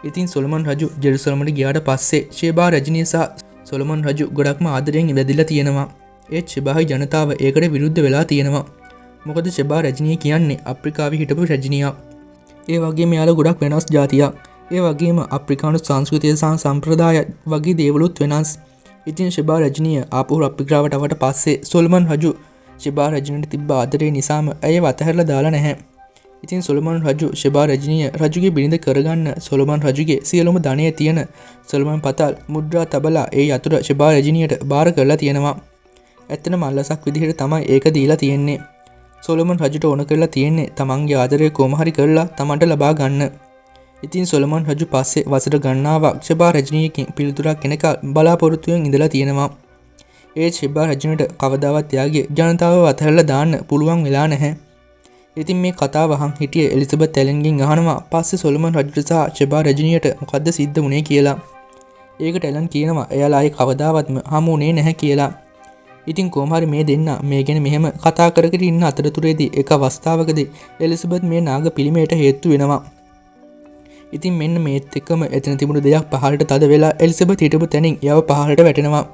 ඉතින් සොලොමන් රජු ජෙරුසලමට ගියාට පස්සේ ෂේබා රජිනිය සහ සොලොමන් රජු ගොඩක්ම ආදරයෙන් ඉවැදිලා තියෙනවා. ඒත් ෂෙබාහි ජනතාව ඒකට විරුද්ධ වෙලා තියෙනවා. මොකද ෂෙබා රජිනිය කියන්නේ අප්‍රිකාවේ හිටපු රජිනියක්. ඒ වගේම යාළුවා ගොඩක් වෙනස් ජාතියක්. ඒ වගේම අප්‍රිකානු සංස්කෘතිය සහ සම්ප්‍රදාය වගේ දේවලුත් වෙනස්. ඉතින් ෂෙබා රජිනිය ආපහු අප්‍රිකාවට ආවට පස්සේ සොලොමන් රජු ෂෙබා රජිනියට තිබ්බ ආදරේ නිසාම ඇයව අතහැරලා දාලා නැහැ. ඉතින් සොලොමන් රජු ෂෙබා රජිනිය රජුගේ බිරිඳ කරගන්න සොලොමන් රජුගේ සියලුම ධනය තියෙන සොලොමන් පතල් මුද්‍රා තබලා ඒ යතුරු ෂෙබා රජිනියට බාර කරලා තියෙනවා. ඇත්තටම මල්ලසක් විදිහට තමයි ඒක දීලා තියෙන්නේ. සොලොමන් රජුට ඕන කරලා තියෙන්නේ තමන්ගේ ආදරය කොහොම හරි කරලා තමන්ට ලබා ගන්න. ඉතින් සොලොමන් රජු පස්සේ වසර ගණනාවක් ෂෙබා රජිනියකින් පිළිතුරක් එනකල් බලාපොරොත්තුවෙන් ඉඳලා තියෙනවා. ඒ ෂෙබා රජිනියට කවදාවත් එයාගේ ජනතාව අතහැරලා දාන්න පුළුවන් වෙලා නැහැ. ඉතින් මේ කතාව අහන් හිටියේ එලිසබෙත් ඇලන්ගෙන් අහනවා පස්සේ සොලොමන් රජුට සහ ෂෙබා රජිනියට මොකද්ද සිද්ධ වුනේ කියලා. ඒකට ඇලන් කියනවා එයාලා ආයේ කවදාවත්ම හමුුනේ නැහැ කියලා. ඉතින් කොහොම හරි මේ දෙන්න මේ ගැන මෙහෙම කතා කර කර ඉන්න අතරතුරේදී එක අවස්ථාවකදී එලිසබෙත් මේ නාග පිළිමයට හේතු වෙනවා. ඉතින් මෙන්න මේත් එක්කම එතන තිබුණු දෙයක් පහළට තද වෙලා එලිසබෙත් හිටපු තැනින් යව පහළට වැටෙනවා.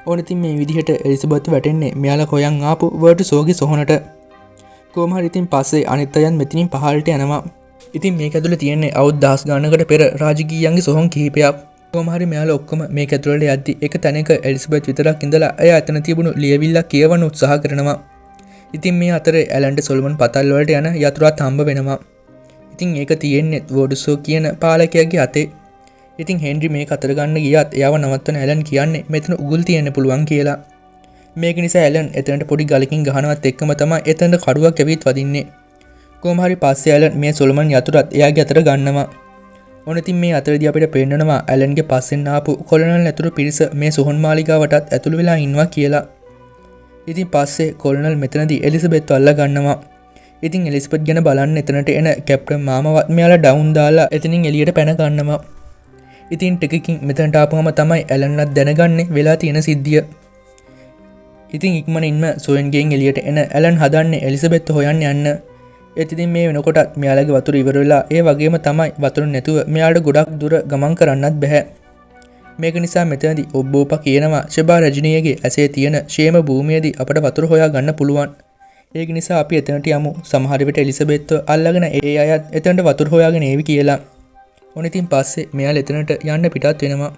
ඕන ඉතින් මේ විදිහට එලිසබෙත් වැටෙන්නේ මෙයාලා හොයන් ආපු වර්ටුසෝගේ සොහනට. කොහොම හරි ඉතින් පස්සේ අනිත් අයන් මෙතනින් පහළට යනවා. ඉතින් මේක ඇතුළේ තියෙන්නේ අවුරුදු 10 ගණනකට පෙර රාජකීයයන්ගේ සොහන් කිහිපයක්. කොහොම හරි මෙයාලා ඔක්කොම මේක ඇතුළට යද්දි එක තැනක එලිසබෙත් විතරක් ඉඳලා එයා එතන තිබුණු ලියවිල්ලක් කියවන්න උත්සාහ කරනවා. ඉතින් මේ අතරේ ඇලන්ට සොලොමන් පතල් වලට යන යතුරුත් හම්බ වෙනවා. ඉතින් ඒක තියෙන්නේ වෝඩුසෝ කියන පාලකයාගේ අතේ. ඉතින් හෙන්රි මේක අතර ගන්න ගියත් එයාව නවත්තන ඇලන් කියන්නේ මෙතන උගුල් තියෙන්න පුළුවන් කියලා. මේක නිසා ඇලන් එතනට පොඩි ගලකින් ගහනවත් එක්කම තමයි එතනට කඩුවක් ඇවිත් වදින්නේ. කොහොම හරි පස්සේ ඇලන් මේ සොලමන් යතුරත් එයාගේ අතට ගන්නවා. ඔන්න ඉතින් මේ අතරදී අපිට පේන්නනවා ඇලන්ගේ පස්සෙන් ආපු කොලනල් ඇතුළු පිරිස මේ සොහොන් මාලිගාවටත් ඇතුළු වෙලා ඉන්නවා කියලා. ඉතින් පස්සේ කොලනල් මෙතනදී එලිසබෙත්ව අල්ලා ගන්නවා. ඉතින් එලිසබෙත් ගැන බලන්න එතනට එන කැප්ටන් මාමවත් මෙයාලා ඩවුන් දාලා එතනින් එළියට පැන ගන්නවා. ඉතින් ටිකකින් මෙතනට ආපුවම තමයි ඇලන්ලත් දැනගන්නේ වෙලා තියෙන සිද්ධිය. ඉතින් ඉක්මනින්ම සොයන්ගෙන් එළියට එන ඇලන් හදන්නේ එලිසබෙත් හොයන්න යන්න. ඉතින් මේ වෙනකොටත් මෙයාලගේ වතුර ඉවර වෙලා ඒ වගේම තමයි වතුර නැතුව මෙයාට ගොඩක් දුර ගමන් කරන්නත් බෑ. මේක නිසා මෙතනදී ඔබ්බෝපා කියනවා ෂබා රජිනියගේ ඇසේ තියෙන ෂේම භූමියේදී අපට වතුර හොයා ගන්න පුළුවන්. ඒක නිසා අපි එතනට යමු. සමහර විට එලිසබෙත්ව අල්ලගෙන ඒ අයත් එතනට වතුර හොයාගෙන ඒවි කියලා. ඔන්න ඉතින් පස්සේ මෙයාලා එතනට යන්න පිටත් වෙනවා.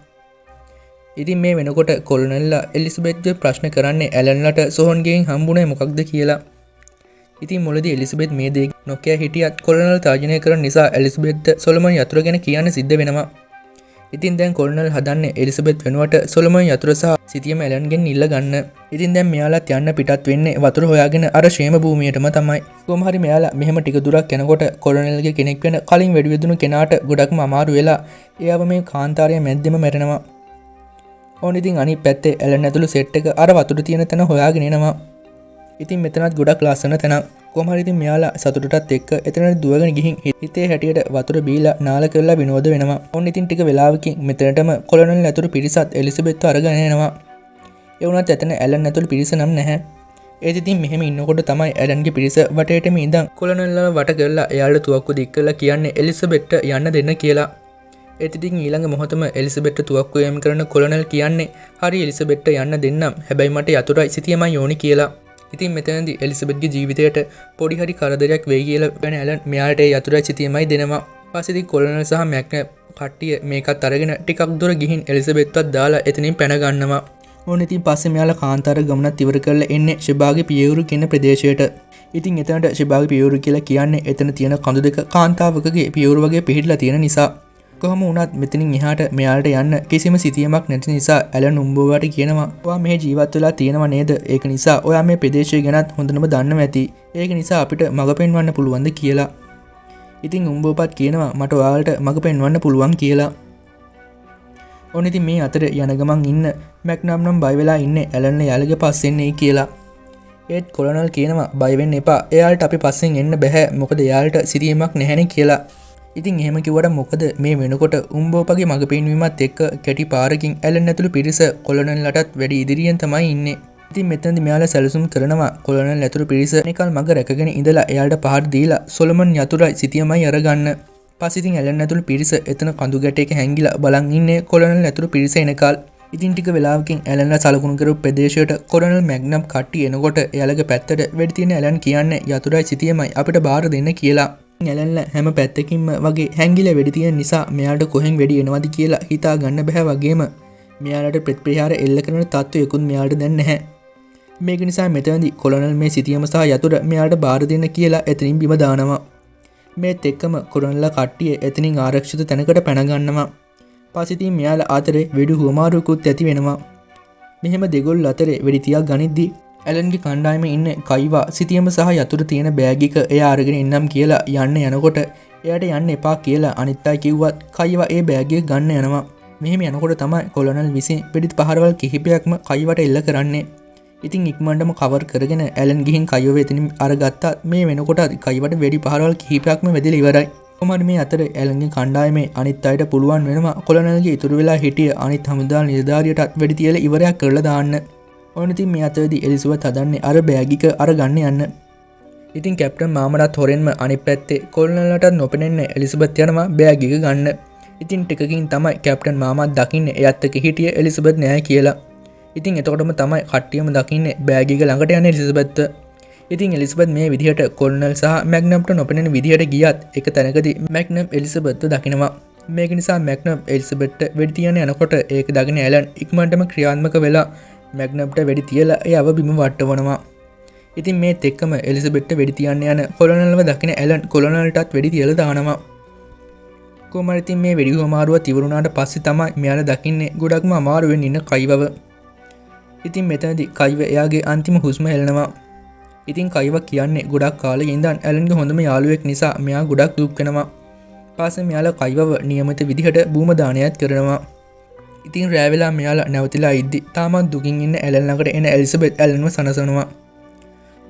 ඉතින් මේ වෙනකොට කොලනල්ලා එලිසබෙත්ව ප්‍රශ්න කරන්නේ ඇලන්ලට සොහොන්ගෙන් හම්බුනේ මොකක්ද කියලා. ඉතින් මුලදී එලිසබෙත් මේ දේ නොකිය හිටියත් කොලනල් තර්ජනය කරන නිසා එලිසබෙත් සොලමන් යතුර ගැන කියන්න සිද්ධ වෙනවා. ඉතින් දැන් කොලනල් හදන්නේ එලිසබෙත් වෙනුවට සොලමන් යතුර සහ සිතියම ඇලන්ගෙන් ඉල්ල ගන්න. ඉතින් දැන් මෙයාලත් යන්න පිටත් වෙන්නේ වතුර හොයාගෙන අර ෂේම භූමියටම තමයි. කොහොම හරි මෙයාලා මෙහෙම ටික දුරක් යනකොට කොලනල්ගේ කෙනෙක් වෙන කලින් වෙඩි වෙදුණු කෙනාට ගොඩක්ම අමාරු වෙලා එයාව මේ කාන්තාරය මැද්දෙම මැරෙනවා. ඕන ඉතින් අනිත් පැත්තේ ඇලන් ඇතුළු සෙට් එක අර වතුර තියෙන තැන හොයාගෙන එනවා. ඉතින් මෙතනත් ගොඩක් ලස්සන තැනක්. කොහොම හරි ඉතින් මෙයාලා සතුටටත් එක්ක එතනට දුවගෙන ගිහින් හිතේ හැටියට වතුර බීලා නාල කරලා විනෝද වෙනවා. ඕන ඉතින් ටික වෙලාවකින් මෙතනටම කොලනල් ඇතුළු පිරිසත් එලිසබෙත්ව අරගෙන එනවා. ඒ වුණත් එතන ඇලන් ඇතුළු පිරිස නම් නැහැ. ඒත් ඉතින් මෙහෙම ඉන්නකොට තමයි ඇලන්ගේ පිරිස වටේටම ඉඳන් කොලනල්ලා වට කරලා එයාලට තුවක්කුව දික් කරලා කියන්නේ එලිසබෙත්ට යන්න දෙන්න කියලා. ඒත් ඉතින් ඊළඟ මොහොතම එලිසබෙත්ට තුවක්කුව යොමු කරන කොලනල් කියන්නේ හරි එලිසබෙත්ට යන්න දෙන්නම්. හැබැයි මට යතුරයි සිතියමයි ඕනි කියලා. ඉතින් මෙතනදී එලිසබෙත්ගේ ජීවිතයට පොඩි හරි කරදරයක් වෙයි කියලා වෙන ඇලන් මෙයාට ඒ යතුරයි සිතියමයි දෙනවා. පස්සේ ඉතින් කොලනල් සහ මැක්නැප් කට්ටිය මේකත් අරගෙන ටිකක් දුර ගිහින් එලිසබෙත්වත් දාලා එතනින් පැන ගන්නවා. ඕන ඉතින් පස්සේ මෙයාලා කාන්තාර ගමනත් ඉවර කරලා එන්නේ ෂබාගේ පියවරු කියන ප්‍රදේශයට. ඉතින් එතනට ෂබාගේ පියවරු කියලා කියන්නේ එතන තියෙන කඳු දෙක කාන්තාවකගේ පියවරු වගේ පිහිටලා තියෙන නිසා. කොහොම වුණත් මෙතනින් එහාට මෙයාලට යන්න කිසිම සිතියමක් නැති නිසා ඇලන් උඹවට කියනවා ඔයා මේ ජීවත් වෙලා තියෙනව නේද? ඒක නිසා ඔයා මේ ප්‍රදේශය ගැනත් හොඳටම දන්නවා ඇති. ඒක නිසා අපිට මඟ පෙන්වන්න පුළුවන්ද කියලා. ඉතින් උඹපත් කියනවා මට ඔයාලට මඟ පෙන්වන්න පුළුවන් කියලා. ඕන ඉතින් මේ අතර යන ගමන් ඉන්න මැක්නම් නම් බය වෙලා ඉන්නේ ඇලන් යාළුගේ පස්සෙන් එයි කියලා. ඒත් කොලනල් කියනවා බය වෙන්න එපා. එයාලට අපි පස්සෙන් එන්න බෑ. මොකද එයාලට සිතියමක් නැහැනේ කියලා. ඉතින් එහෙම කිව්වට මොකද මේ වෙනකොට උම්බෝපගේ මඟ පෙන්වීමත් එක්ක කැටි පාරකින් ඇලන් ඇතුළු පිරිස කොලනල්ලටත් වැඩි ඉදිරියෙන් තමයි ඉන්නේ. ඉතින් මෙතනදී මෙයාලා සැලසුම් කරනවා කොලනල් ඇතුළු පිරිස නිකල් මඟ රැකගෙන ඉඳලා එයාලට පහර දීලා සොලමන් යතුරයි සිතියමයි අරගන්න. පස්සේ ඉතින් ඇලන් ඇතුළු පිරිස එතන කඳු ගැටයක හැංගිලා බලන් ඉන්නේ කොලනල් ඇතුළු පිරිස එනකල්. ඉතින් ටික වෙලාවකින් ඇලන්ලා සලකුණු කරපු ප්‍රදේශයට කොලනල් මැග්නම් කට්ටිය එනකොට එයාලගේ පැත්තට වෙඩි තියෙන ඇලන් කියන්නේ යතුරයි සිතියමයි අපිට බාර දෙන්න කියලා. ඇලන්ල හැම පැත්තකින්ම වගේ හැංගිලා වෙඩි තියෙන නිසා මෙයාට කොහෙන් වෙඩි එනවද කියලා හිතා ගන්න බෑ. වගේම මෙයාලට ප්‍රතිප්‍රහාර එල්ල කරන තත්ත්වයකුත් මෙයාට දැන් නැහැ. මේක නිසා මෙතනදී කොලනල් මේ සිතියම සහ යතුර මෙයාට බාර දෙන්න කියලා එතනින් බිම දානවා. මේත් එක්කම කොලනල්ලා කට්ටිය එතනින් ආරක්ෂිත තැනකට පැන ගන්නවා. පස්සේ ඉතින් මෙයාලා අතරේ වෙඩි හුවමාරුවකුත් ඇති වෙනවා. මෙහෙම දෙගොල්ල අතරේ වෙඩි තියා ගනිද්දී ඇලන්ගේ කණ්ඩායමේ ඉන්න කයිවා සිතියම සහ යතුර තියෙන බෑග් එක එයා අරගෙන එන්නම් කියලා යන්න යනකොට එයාට යන්න එපා කියලා අනිත් අය කිව්වත් කයිවා ඒ බෑග් එක ගන්න යනවා. මෙහෙම යනකොට තමයි කොලනල් විසින් වෙඩි පහරවල් කිහිපයක්ම කයිවට එල්ල කරන්නේ. ඉතින් ඉක්මනටම කවර් කරගෙන ඇලන් ගිහින් කයිව එතනින් අරගත්තා. මේ වෙනකොට කයිවට වෙඩි පහරවල් කිහිපයක්ම වැදිලා ඉවරයි. කොහොමද මේ අතර ඇලන්ගේ කණ්ඩායමේ අනිත් අයට පුළුවන් වෙනවා කොලනල්ගේ ඉතුරු වෙලා හිටිය අනිත් හමුදා නිලධාරියටත් වෙඩි තියලා ඉවරයක් කරලා දාන්න. ඕන ඉතින් මේ අතරදී එලිසබෙත් හදන්නේ අර බෑග් එක අරගන්න යන්න. ඉතින් කැප්ටන් මාමලත් හොරෙන්ම අනිත් පැත්තේ කොලනල්ලටත් නොපෙනෙන්න එලිසබෙත් යනවා බෑග් එක ගන්න. ඉතින් ටිකකින් තමයි කැප්ටන් මාමත් දකින්නේ එයත් එක්ක හිටිය එලිසබෙත් නෑ කියලා. ඉතින් එතකොටම තමයි කට්ටියම දකින්නේ බෑග් එක ළඟට යන එලිසබෙත්ව. ඉතින් එලිසබෙත් මේ විදිහට කොලනල් සහ මැග්නම්ට නොපෙනෙන විදිහට ගියත් එක තැනකදී මැග්නම් එලිසබෙත්ව දකිනවා. මේක නිසා මැග්නම් එලිසබෙත්ට වෙඩි තියන යනකොට ඒක දකින ඇලන් ඉක්මනටම ක්‍රියාත්මක වෙලා මැග්නම්ට වෙඩි තියලා එයව බිම වට්ටවනවා. ඉතින් මේත් එක්කම එලිසබෙත්ට වෙඩි තියන්න යන කොලනල්ව දකින ඇලන් කොලනල්ටත් වෙඩි තියලා දානවා. කොහොම හරි ඉතින් මේ වෙඩි හුවමාරුව තිවරුණාට පස්සේ තමයි මෙයාලා දකින්නේ ගොඩක්ම අමාරුවෙන් ඉන්න කයිවව. ඉතින් මෙතනදි කයිව එයාගේ අන්තිම හුස්ම හෙලනවා. ඉතින් කයිව කියන්නේ ගොඩක් කාලෙක ඉඳන් ඇලන්ගේ හොඳම යාළුවෙක් නිසා මෙයා ගොඩක් දුක් වෙනවා. පස්සේ මෙයාලා කයිවව නියමිත විදිහට භූම දානයත් කරනවා. ඉතින් රෑ වෙලා මෙයාලා නැවතිලා ඉද්දි තාමත් දුකින් ඉන්න ඇලන් ළඟට එන එලිසබෙත් ඇලන්ව සනසනවා.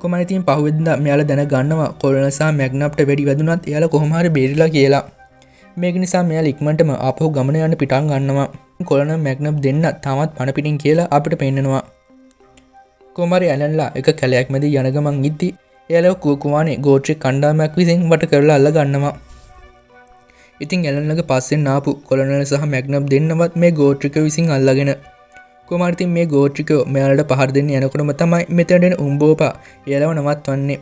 කොහොමද ඉතින් පහුවෙනිදා මෙයාලා දැනගන්නවා කොලනල් සහ මැග්නප්ට වෙඩි වැදුනත් එයාලා කොහොම හරි බේරිලා කියලා. මේක නිසා මෙයාලා ඉක්මනටම ආපහු ගමන යන්න පිටන් ගන්නවා. කොලනල් මැග්නප් දෙන්න තාමත් පණ පිටින් කියලා අපිට පෙන්නනවා. කොහොම හරි ඇලන්ලා එක කැලයක් මැද යන ගමන් ඉද්දි එයාලා කුකුවානේ ගෝත්‍රික කණ්ඩායමක් විසින් වට කරලා අල්ල ගන්නවා. ඉතින් ඇලන්ලගේ පස්සෙන් ආපු කොලනල් සහ මැග්නප් දෙන්නවත් මේ ගෝත්‍රිකයෝ විසින් අල්ලගෙන කොහොම හරි ඉතින් මේ ගෝත්‍රිකයෝ මෙයාලට පහර දෙන්න යනකොටම තමයි මෙතනට එන උම්බෝපා එයාලව නවත්වන්නේ.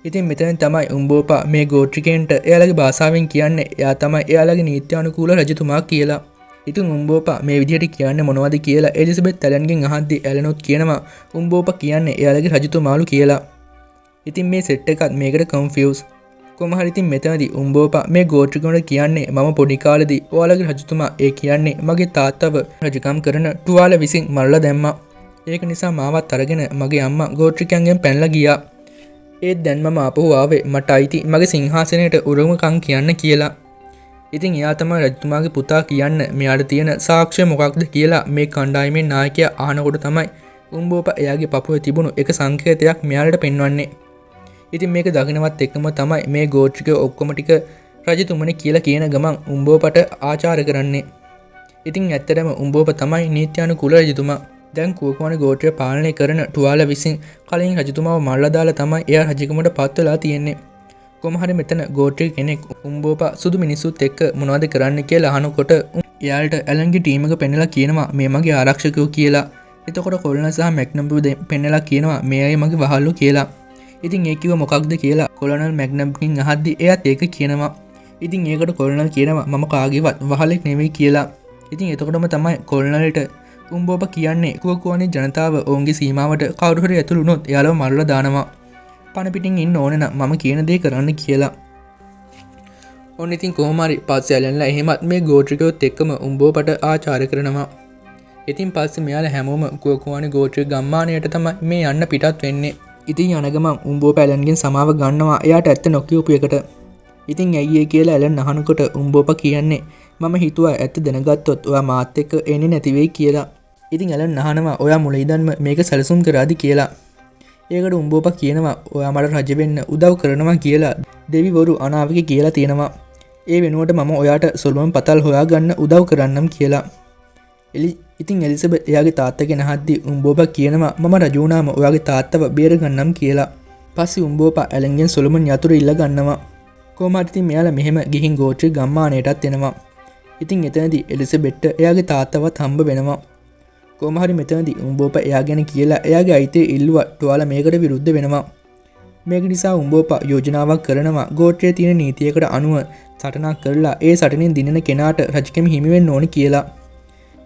ඉතින් මෙතන තමයි උම්බෝපා මේ ගෝත්‍රිකයන්ට එයාලගේ භාෂාවෙන් කියන්නේ එයා තමයි එයාලගේ නීත්‍යානුකූල රජතුමා කියලා. ඉතින් උම්බෝපා මේ විදිහට කියන්නේ මොනවද කියලා එලිසබෙත් ඇලන්ගෙන් අහද්දි ඇලනොත් කියනවා උම්බෝපා කියන්නේ එයාලගේ රජතුමාලු කියලා. ඉතින් මේ සෙට් එකත් මේකට කන්ෆියුස්. කොහොම හරි ඉතින් මෙතනදී උම්බෝපා මේ ගෝත්‍රිකයන්ට කියන්නේ මම පොඩි කාලේදී ඔයාලගේ රජතුමා ඒ කියන්නේ මගේ තාත්තව රජකම් කරන ටුවාල විසින් මරලා දැම්මා. ඒක නිසා මාවත් අරගෙන මගේ අම්මා ගෝත්‍රිකයන්ගෙන් පැනලා ගියා. ඒත් දැන් මම ආපහු ආවේ මට අයිති මගේ සිංහාසනයට උරුමකම් කියන්න කියලා. ඉතින් එයා තමයි රජතුමාගේ පුතා කියන්න මෙයාට තියෙන සාක්ෂිය මොකක්ද කියලා මේ කණ්ඩායමේ නායකයා අහනකොට තමයි උම්බෝපා එයාගේ පපුවේ තිබුණු එක සංකේතයක් මෙයාලට පෙන්වන්නේ. ඉතින් මේක දකින්නවත් එක්කම තමයි මේ ගෝත්‍රිකයෝ ඔක්කොම ටික රජතුමනි කියලා කියන ගමන් උම්බෝපට ආචාර කරන්නේ. ඉතින් ඇත්තටම උම්බෝප තමයි නීත්‍යානුකූල රජතුමා. දැන් කුවකුවන ගෝත්‍රය පාලනය කරන ටුවාල විසින් කලින් රජතුමාව මරලා දාලා තමයි එයා රජකමට පත් වෙලා තියෙන්නේ. කොහොම හරි මෙතන ගෝත්‍රික කෙනෙක් උම්බෝපා සුදු මිනිස්සුත් එක්ක මොනවද කරන්න කියලා අහනකොට එයාලට ඇලන්ගේ ටීම් එක පෙන්නලා කියනවා මේ මගේ ආරක්ෂකයෝ කියලා. එතකොට කොලනල් සහ මැග්නප් පෙන්නලා කියනවා මේ අය මගේ වහල්ලු කියලා. ඉතින් ඒ කිව්ව මොකක්ද කියලා කොලනල් මැග්නප්ගෙන් අහද්දි එයාත් ඒක කියනවා. ඉතින් ඒකට කොලනල් කියනවා මම කාගේවත් වහලෙක් නෙවෙයි කියලා. ඉතින් එතකොටම තමයි කොලනල්ට උම්බෝප කියන්නේ කුවකුවනේ ජනතාව ඔවුන්ගේ සීමාවට කවුරු හරි ඇතුළු වුණොත් එයාලව මරලා දානවා. පණ පිටින් ඉන්න ඕනේ නම් මම කියන දේ කරන්න කියලා. ඔන්න ඉතින් කොහොම හරි පස්සේ ඇලන්ලා එහෙමත් මේ ගෝත්‍රිකයොත් එක්කම උම්බෝපට ආචාර කරනවා. ඉතින් පස්සේ මෙයාලා හැමෝම කුවකුවනේ ගෝත්‍රික ගම්මානයට තමයි මේ යන්න පිටත් වෙන්නේ. ඉතින් යන ගමන් උම්බෝපා ඇලන්ගෙන් සමාව ගන්නවා එයාට ඇත්ත නොකියපු එකට. ඉතින් ඇයි ඒ කියලා ඇලන් අහනකොට උම්බෝපා කියන්නේ මම හිතුවා ඇත්ත දැනගත්තොත් ඔයා මාත් එක්ක එන්නේ නැති වෙයි කියලා. ඉතින් ඇලන් අහනවා ඔයා මුල ඉඳන්ම මේක සැලසුම් කරාද කියලා. ඒකට උම්බෝපා කියනවා ඔයා මට රජ වෙන්න උදව් කරනවා කියලා දෙවිවරු අනාවකේ කියලා තියෙනවා. ඒ වෙනුවට මම ඔයාට සොලොමන් පතල් හොයාගන්න උදව් කරන්නම් කියලා. ඉතින් එලිසබෙත් එයාගේ තාත්තගෙන් අහද්දි උම්බෝපා කියනවා මම රජ වුණාම ඔයාගේ තාත්තව බේරගන්නම් කියලා. පස්සේ උම්බෝපා ඇලන්ගෙන් සොලොමන් යතුරු ඉල්ල ගන්නවා. කොහොම හරි ඉතින් මෙයාලා මෙහෙම ගිහින් ගෝත්‍රික ගම්මානයටත් එනවා. ඉතින් එතනදී එලිසබෙට්ට එයාගේ තාත්තවත් හම්බ වෙනවා. කොහොම හරි මෙතනදී උම්බෝපා එයා ගැන කියලා එයාගේ අයිතිය ඉල්ලුවා ටුවාලා මේකට විරුද්ධ වෙනවා. මේක නිසා උම්බෝපා යෝජනාවක් කරනවා ගෝත්‍රයේ තියෙන නීතියකට අනුව සටනක් කරලා ඒ සටනෙන් දිනන කෙනාට රජකම හිමි වෙන්න ඕනි කියලා.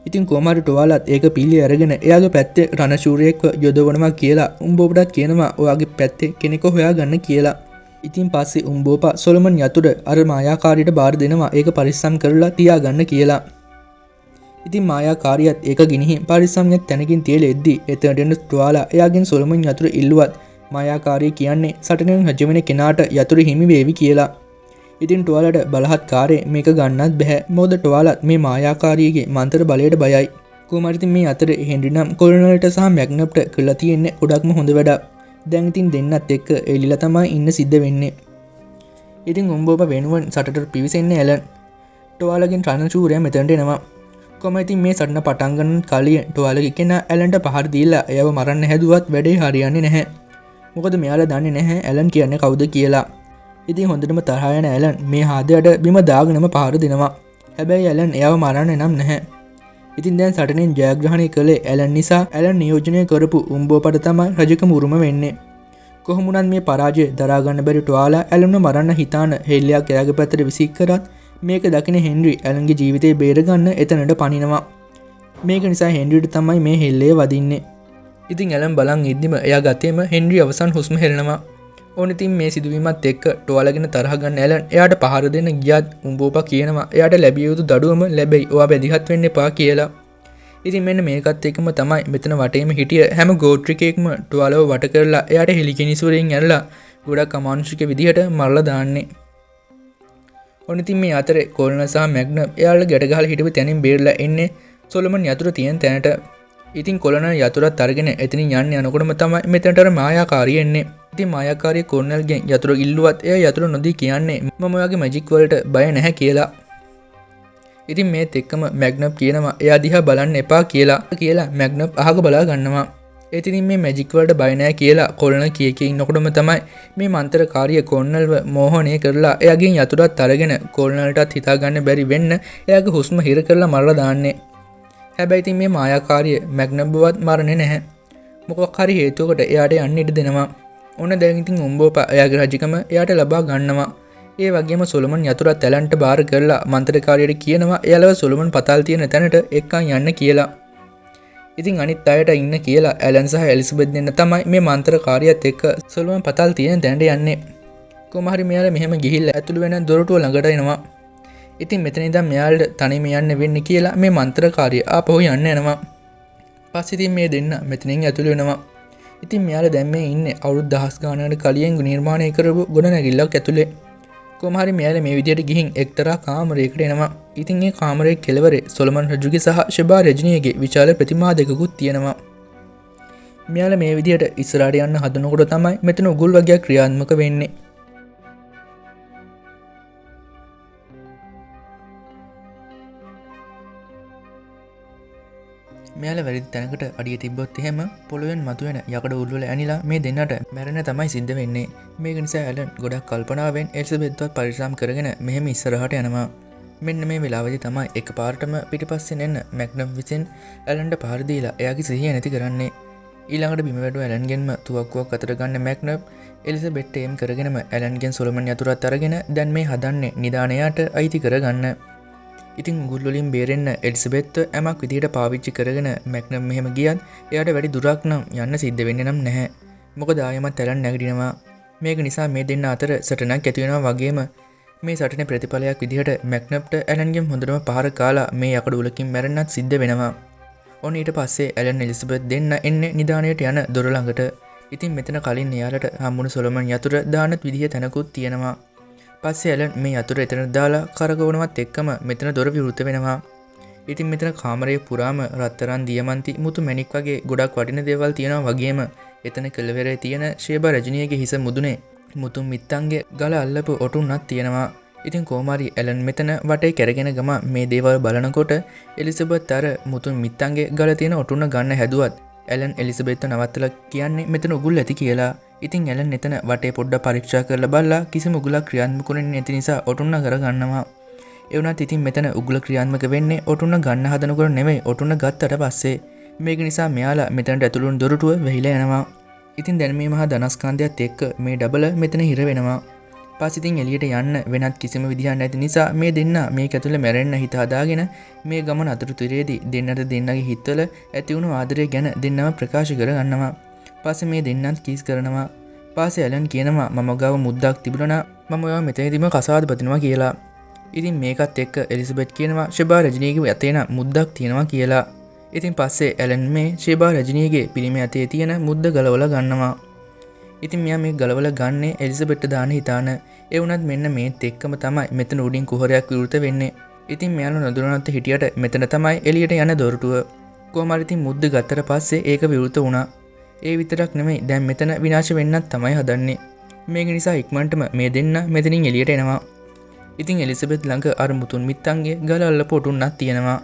ඉතින් කොහොම හරි ටුවාලාත් ඒක පිළි අරගෙන එයාගේ පැත්තේ රණශූරයෙක්ව යොදවනවා කියලා උම්බෝපටත් කියනවා ඔයාගේ පැත්තේ කෙනෙක්ව හොයාගන්න කියලා. ඉතින් පස්සේ උම්බෝපා සොලොමන් යතුර අර මායාකාරියට බාර දෙනවා ඒක පරිස්සම් කරලා තියාගන්න කියලා. ඉතින් මායාකාරියත් ඒක ගිනිහි පරිස්සම්යක් තැනකින් තියලා එද්දි එතනට එන ටුවාලා එයාගෙන් සොලොමන් යතුර ඉල්ලුවත් මායාකාරිය කියන්නේ සටනෙන් රජ වෙන කෙනාට යතුර හිමි වේවි කියලා. ඉතින් ටුවාලට බලහත්කාරේ මේක ගන්නත් බැහැ මොකද ටුවාලත් මේ මායාකාරියගේ මන්තර බලයට බයයි. කොහොම හරි මේ අතරේ හෙන්රි නම් කොලනල්ට සහ මැග්නප්ට කරලා තියෙන්නේ ගොඩක්ම හොඳ වැඩක්. දැන් ඉතින් දෙන්නත් එක්ක එලිලා තමයි ඉන්න සිද්ධ වෙන්නේ. ඉතින් උම්බෝපා වෙනුවෙන් සටට පිවිසෙන්නේ ඇලන්. ටුවාලගෙන් රණශූරයා මෙතනට එනවා. කොහොම ඉතින් මේ සටන පටන් ගන්න කලින් ටුවාලගේ කෙනා ඇලන්ට පහර දීලා එයව මරන්න හැදුවත් වැඩේ හරියන්නේ නැහැ. මොකද මෙයාලා දන්නේ නැහැ ඇලන් කියන්නේ කවුද කියලා. ඉතින් හොඳටම තරහ යන ඇලන් මේ හාදයට බිම දාගෙනම පහර දෙනවා. හැබැයි ඇලන් එයාව මරන්නේ නම් නැහැ. ඉතින් දැන් සටනෙන් ජයග්‍රහණය කළේ ඇලන් නිසා ඇලන් නියෝජනය කරපු උම්බෝපට තමයි රජකම උරුම වෙන්නේ. කොහොම වුණත් මේ පරාජය දරා ගන්න බැරි ටුවාලා ඇලන්ව මරන්න හිතාන හෙල්ලයක් එයාගේ පැත්තට විසික් කරත් මේක දකින හෙන්රි ඇලන්ගේ ජීවිතේ බේරගන්න එතනට පනිනවා. මේක නිසා හෙන්රිට තමයි මේ හෙල්ලේ වදින්නේ. ඉතින් ඇලන් බලන් ඉද්දිම එයා ගතේම හෙන්රි අවසන් හුස්ම හෙලනවා. ඕන ඉතින් මේ සිදුවීමත් එක්ක ටුවාලාගෙන තරහ ගන්න ඇලන් එයාට පහර දෙන්න ගියත් උම්බෝපා කියනවා එයාට ලැබිය යුතු දඩුවම ලැබෙයි ඔයා බැදිහත් වෙන්න එපා කියලා. ඉතින් මෙන්න මේකත් එක්කම තමයි මෙතන වටේම හිටිය හැම ගෝත්‍රිකයෙක්ම ටුවලව වට කරලා එයාට හෙලිකිනිසුවරෙන් ඇරලා ගොඩක් අමානුෂික විදිහට මරලා දාන්නේ. ඔන්න ඉතින් මේ අතරේ කොල්න සහ මැග්නම් එයාලා ගැට ගහලා හිටපු තැනින් බේරලා එන්නේ සොලොමන් යතුර තියෙන තැනට. ඉතින් කොලන යතුරත් අරගෙන එතනින් යන්න යනකොටම තමයි මෙතනට අර මායාකාරිය එන්නේ. ඉතින් මායාකාරිය කොර්නල්ගෙන් යතුර ඉල්ලුවත් එයා යතුර නොදී කියන්නේ මම ඔයාගේ මැජික් වලට බය නැහැ කියලා. ඉතින් මේත් එක්කම මැග්නප් කියනවා එයා දිහා බලන්න එපා කියලා මැග්නප් අහක බලා ගන්නවා. ඒත් ඉතින් මේ මැජික් වලට බය නැහැ කියලා කොල්න කිය ඉන්නකොටම තමයි මේ මන්ත්‍රකාරිය කොර්නල්ව මෝහණය කරලා එයාගෙන් යතුරත් අරගෙන කොර්නල්ටත් හිතා ගන්න බැරි වෙන්න එයාගේ හුස්ම හිර කරලා මරලා දාන්නේ. හැබැයි ඉතින් මේ මායාකාරිය මැග්නප්වත් මරන්නේ නැහැ. මොකක් හරි හේතුවකට එයාට යන්න ඉඩ දෙනවා. ඔන්න දැන් ඉතින් උම්බෝපා එයාගේ රජකම එයාට ලබා ගන්නවා. ඒ වගේම සොලොමන් යතුරත් ඇලන්ට බාර කරලා මන්ත්‍රකාරියට කියනවා එයාලව සොලොමන් පතාල් තියෙන තැනට එක්කන් යන්න කියලා. ඉතින් අනිත් අයට ඉන්න කියලා ඇලන් සහ එලිසබෙත් දෙන්න තමයි මේ මන්ත්‍රකාරියත් එක්ක සොලොමන් පතාල් තියෙන තැනට යන්නේ. කොහොම හරි මෙයාලා මෙහෙම ගිහිල්ලා ඇතුළු වෙන දොරටුව ළඟට එනවා. ඉතින් මෙතන ඉඳන් මෙයාලට තනියම යන්න වෙන්නේ කියලා මේ මන්ත්‍රකාරිය ආපහු යන්න යනවා. පස්සේ ඉතින් මේ දෙන්න මෙතනින් ඇතුළු වෙනවා. ඉතින් මෙයාලා දැන් මේ ඉන්නේ අවුරුදු දහස් ගානකට කලින් නිර්මාණය කරපු ගොඩනැගිල්ලක් ඇතුලේ. කොහොම හරි මෙයාලා මේ විදියට ගිහින් එක්තරා කාමරයකට එනවා. ඉතින් මේ කාමරයේ කෙළවරේ සොලොමන් රජුගේ සහ ෂෙබා රජිනියගේ විශාල ප්‍රතිමා දෙකකුත් තියෙනවා. මෙයාලා මේ විදියට ඉස්සරහට යන්න හදනකොට තමයි මෙතන උගුල් වගේක් ක්‍රියාත්මක වෙන්නේ. මෙයාලා වැරදි තැනකට අඩිය තිබ්බොත් එහෙම පොළොවෙන් මතුවෙන යකඩ උල්වල ඇනිලා මේ දෙන්නට මැරෙන තමයි සිද්ධ වෙන්නේ. මේක නිසා ඇලන් ගොඩක් කල්පනාවෙන් එලිසබෙත්වත් පරිස්සම් කරගෙන මෙහෙම ඉස්සරහට යනවා. මෙන්න මේ වෙලාවේදී තමයි එකපාරටම පිටිපස්සෙන් එන්න මැග්නම් විසින් ඇලන්ට පාර දීලා එයාගේ සිහිය නැති කරන්නේ. ඊළඟට බිම වැටුව ඇලන්ගෙන්ම තුවක්කුවක් අතට ගන්න මැග්නම් එලිසබෙට් එම් කරගෙනම ඇලන්ගෙන් සොලොමන් යතුරත් අරගෙන දැන් මේ හදන්නේ නිදානයට අයිති කරගන්න. ඉතින් උගුල් වලින් බේරෙන්න එලිසබෙත් ඇමක් විදිහට පාවිච්චි කරගෙන මැග්නම් මෙහෙම ගියත් එයාට වැඩි දුරක් නම් යන්න සිද්ධ වෙන්නේ නම් නැහැ. මොකද ආයෙමත් ඇලන් නැගිටිනවා. මේක නිසා මේ දෙන්න අතර සටනක් ඇති වෙනවා වගේම මේ සටනේ ප්‍රතිඵලයක් විදිහට මැග්නම්ට ඇලන්ගෙන් හොඳටම පහර කාලා මේ යකඩ උලකින් මැරෙන්නත් සිද්ධ වෙනවා. ඔන්න ඊට පස්සේ ඇලන් එලිසබෙත් දෙන්න එන්නේ නිදානයට යන දොර ළඟට. ඉතින් මෙතන කලින් එයාලට හම්බුණු සොලොමන් යතුර දානත් විදිහ තැනකුත් තියෙනවා. පස්සේ ඇලන් මේ යතුර එතන දාලා කරකවනවත් එක්කම මෙතන දොර විවෘත වෙනවා. ඉතින් මෙතන කාමරයේ පුරාම රත්තරන් දියමන්ති මුතු මැණික් වගේ ගොඩක් වටින දේවල් තියෙනවා වගේම එතන කෙළවරේ තියෙන ෂේබා රජිනියගේ හිස මුදුනේ මුතුන් මිත්තන්ගේ ගල අල්ලපු ඔටුන්නක් තියෙනවා. ඉතින් කොහොම හරි ඇලන් මෙතන වටේ කැරගෙන ගම මේ දේවල් බලනකොට එලිසබෙත් අර මුතුන් මිත්තන්ගේ ගල තියෙන ඔටුන්න ගන්න හැදුවත් ඇලන් එලිසබෙත්ව නවත්තලා කියන්නේ මෙතන උගුල් ඇති කියලා. ඉතින් ඇලන් එතන වටේ පොඩ්ඩක් පරීක්ෂා කරලා බලලා කිසිම උගුලක් ක්‍රියාත්මක වෙන්නේ නැති නිසා ඔටුන්න කරගන්නවා. ඒ වුණත් ඉතින් මෙතන උගුල ක්‍රියාත්මක වෙන්නේ ඔටුන්න ගන්න හදනකොට නෙමෙයි ඔටුන්න ගත්තට පස්සේ. මේක නිසා මෙයාලා මෙතනට ඇතුළු වුණු දොරටුව වැහිලා යනවා. ඉතින් දැන් මේ මහා ධනස්කන්ධයත් එක්ක මේ ඩබල මෙතන හිර වෙනවා. පස්සේ ඉතින් එළියට යන්න වෙනත් කිසිම විදිහක් නැති නිසා මේ දෙන්න මේක ඇතුළේ මැරෙන්න හිත හදාගෙන මේ ගමන අතරතුරේදී දෙන්නට දෙන්නගේ හිතවල ඇති වුණු ආදරය ගැන දෙන්නම ප්‍රකාශ කර ගන්නවා. පස්සේ මේ දෙන්නත් කීස් කරනවා. පස්සේ ඇලන් කියනවා මම ගාව මුද්දක් තිබුණා මම ඔයාව මෙතනදීම කසාද බදිනවා කියලා. ඉතින් මේකත් එක්ක එලිසබෙත් කියනවා ෂෙබා රජිනියගේ අතේ මුද්දක් තියෙනවා කියලා. ඉතින් පස්සේ ඇලන් මේ ෂෙබා රජිනියගේ පිළිමය අතේ තියෙන මුද්ද ගලවලා ගන්නවා. ඉතින් මෙයා මේ ගලවලා ගන්නේ එලිසබෙට්ට දාන හිතාන. ඒ වුණත් මෙන්න මේත් එක්කම තමයි මෙතන උඩින් කුහරයක් විවෘත වෙන්නේ. ඉතින් මෙයාලා නොදැනුණත් හිටියට මෙතන තමයි එළියට යන දොරටුව. කොහොම හරි ඉතින් මුද්ද ගත්තට පස්සේ ඒක විවෘත වුණා. ඒ විතරක් නෙමෙයි දැන් මෙතන විනාශ වෙන්නත් තමයි හදන්නේ. මේක නිසා ඉක්මනටම මේ දෙන්න මෙතනින් එළියට එනවා. ඉතින් එලිසබෙත් ළඟ අර මුතුන් මිත්තන්ගේ ගල අල්ලපු ඔටුන්නක් තියෙනවා.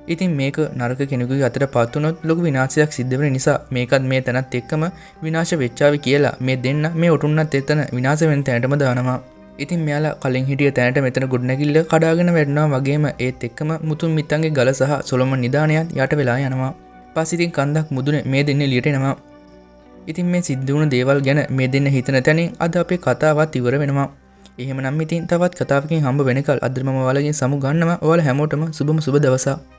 ඉතින් මේක නරක කෙනෙකුගේ අතට පත් වුණොත් ලොකු විනාශයක් සිද්ධ වෙන නිසා මේකත් මේ තැනත් එක්කම විනාශ වෙච්චාවි කියලා මේ දෙන්න මේ ඔටුන්නත් එතන විනාශ වෙන තැනටම දානවා. ඉතින් මෙයාලා කලින් හිටිය තැනට මෙතන ගොඩනැගිල්ල කඩාගෙන වැටෙනවා වගේම ඒත් එක්කම මුතුන් මිත්තන්ගේ ගල සහ සොලොමන් නිදානයත් යට වෙලා යනවා. පස්සේ ඉතින් කන්දක් මුදුනේ මේ දෙන්න එළියට එනවා. ඉතින් මේ සිද්ධ වුණු දේවල් ගැන මේ දෙන්න හිතන තැනින් අද අපේ කතාවත් ඉවර වෙනවා. එහෙමනම් ඉතින් තවත් කතාවකින් හම්බ වෙනකල් අද මම ඔයාලගෙන් සමු ගන්නවා. ඔයාලා හැමෝටම සුබම සුබ දවසක්.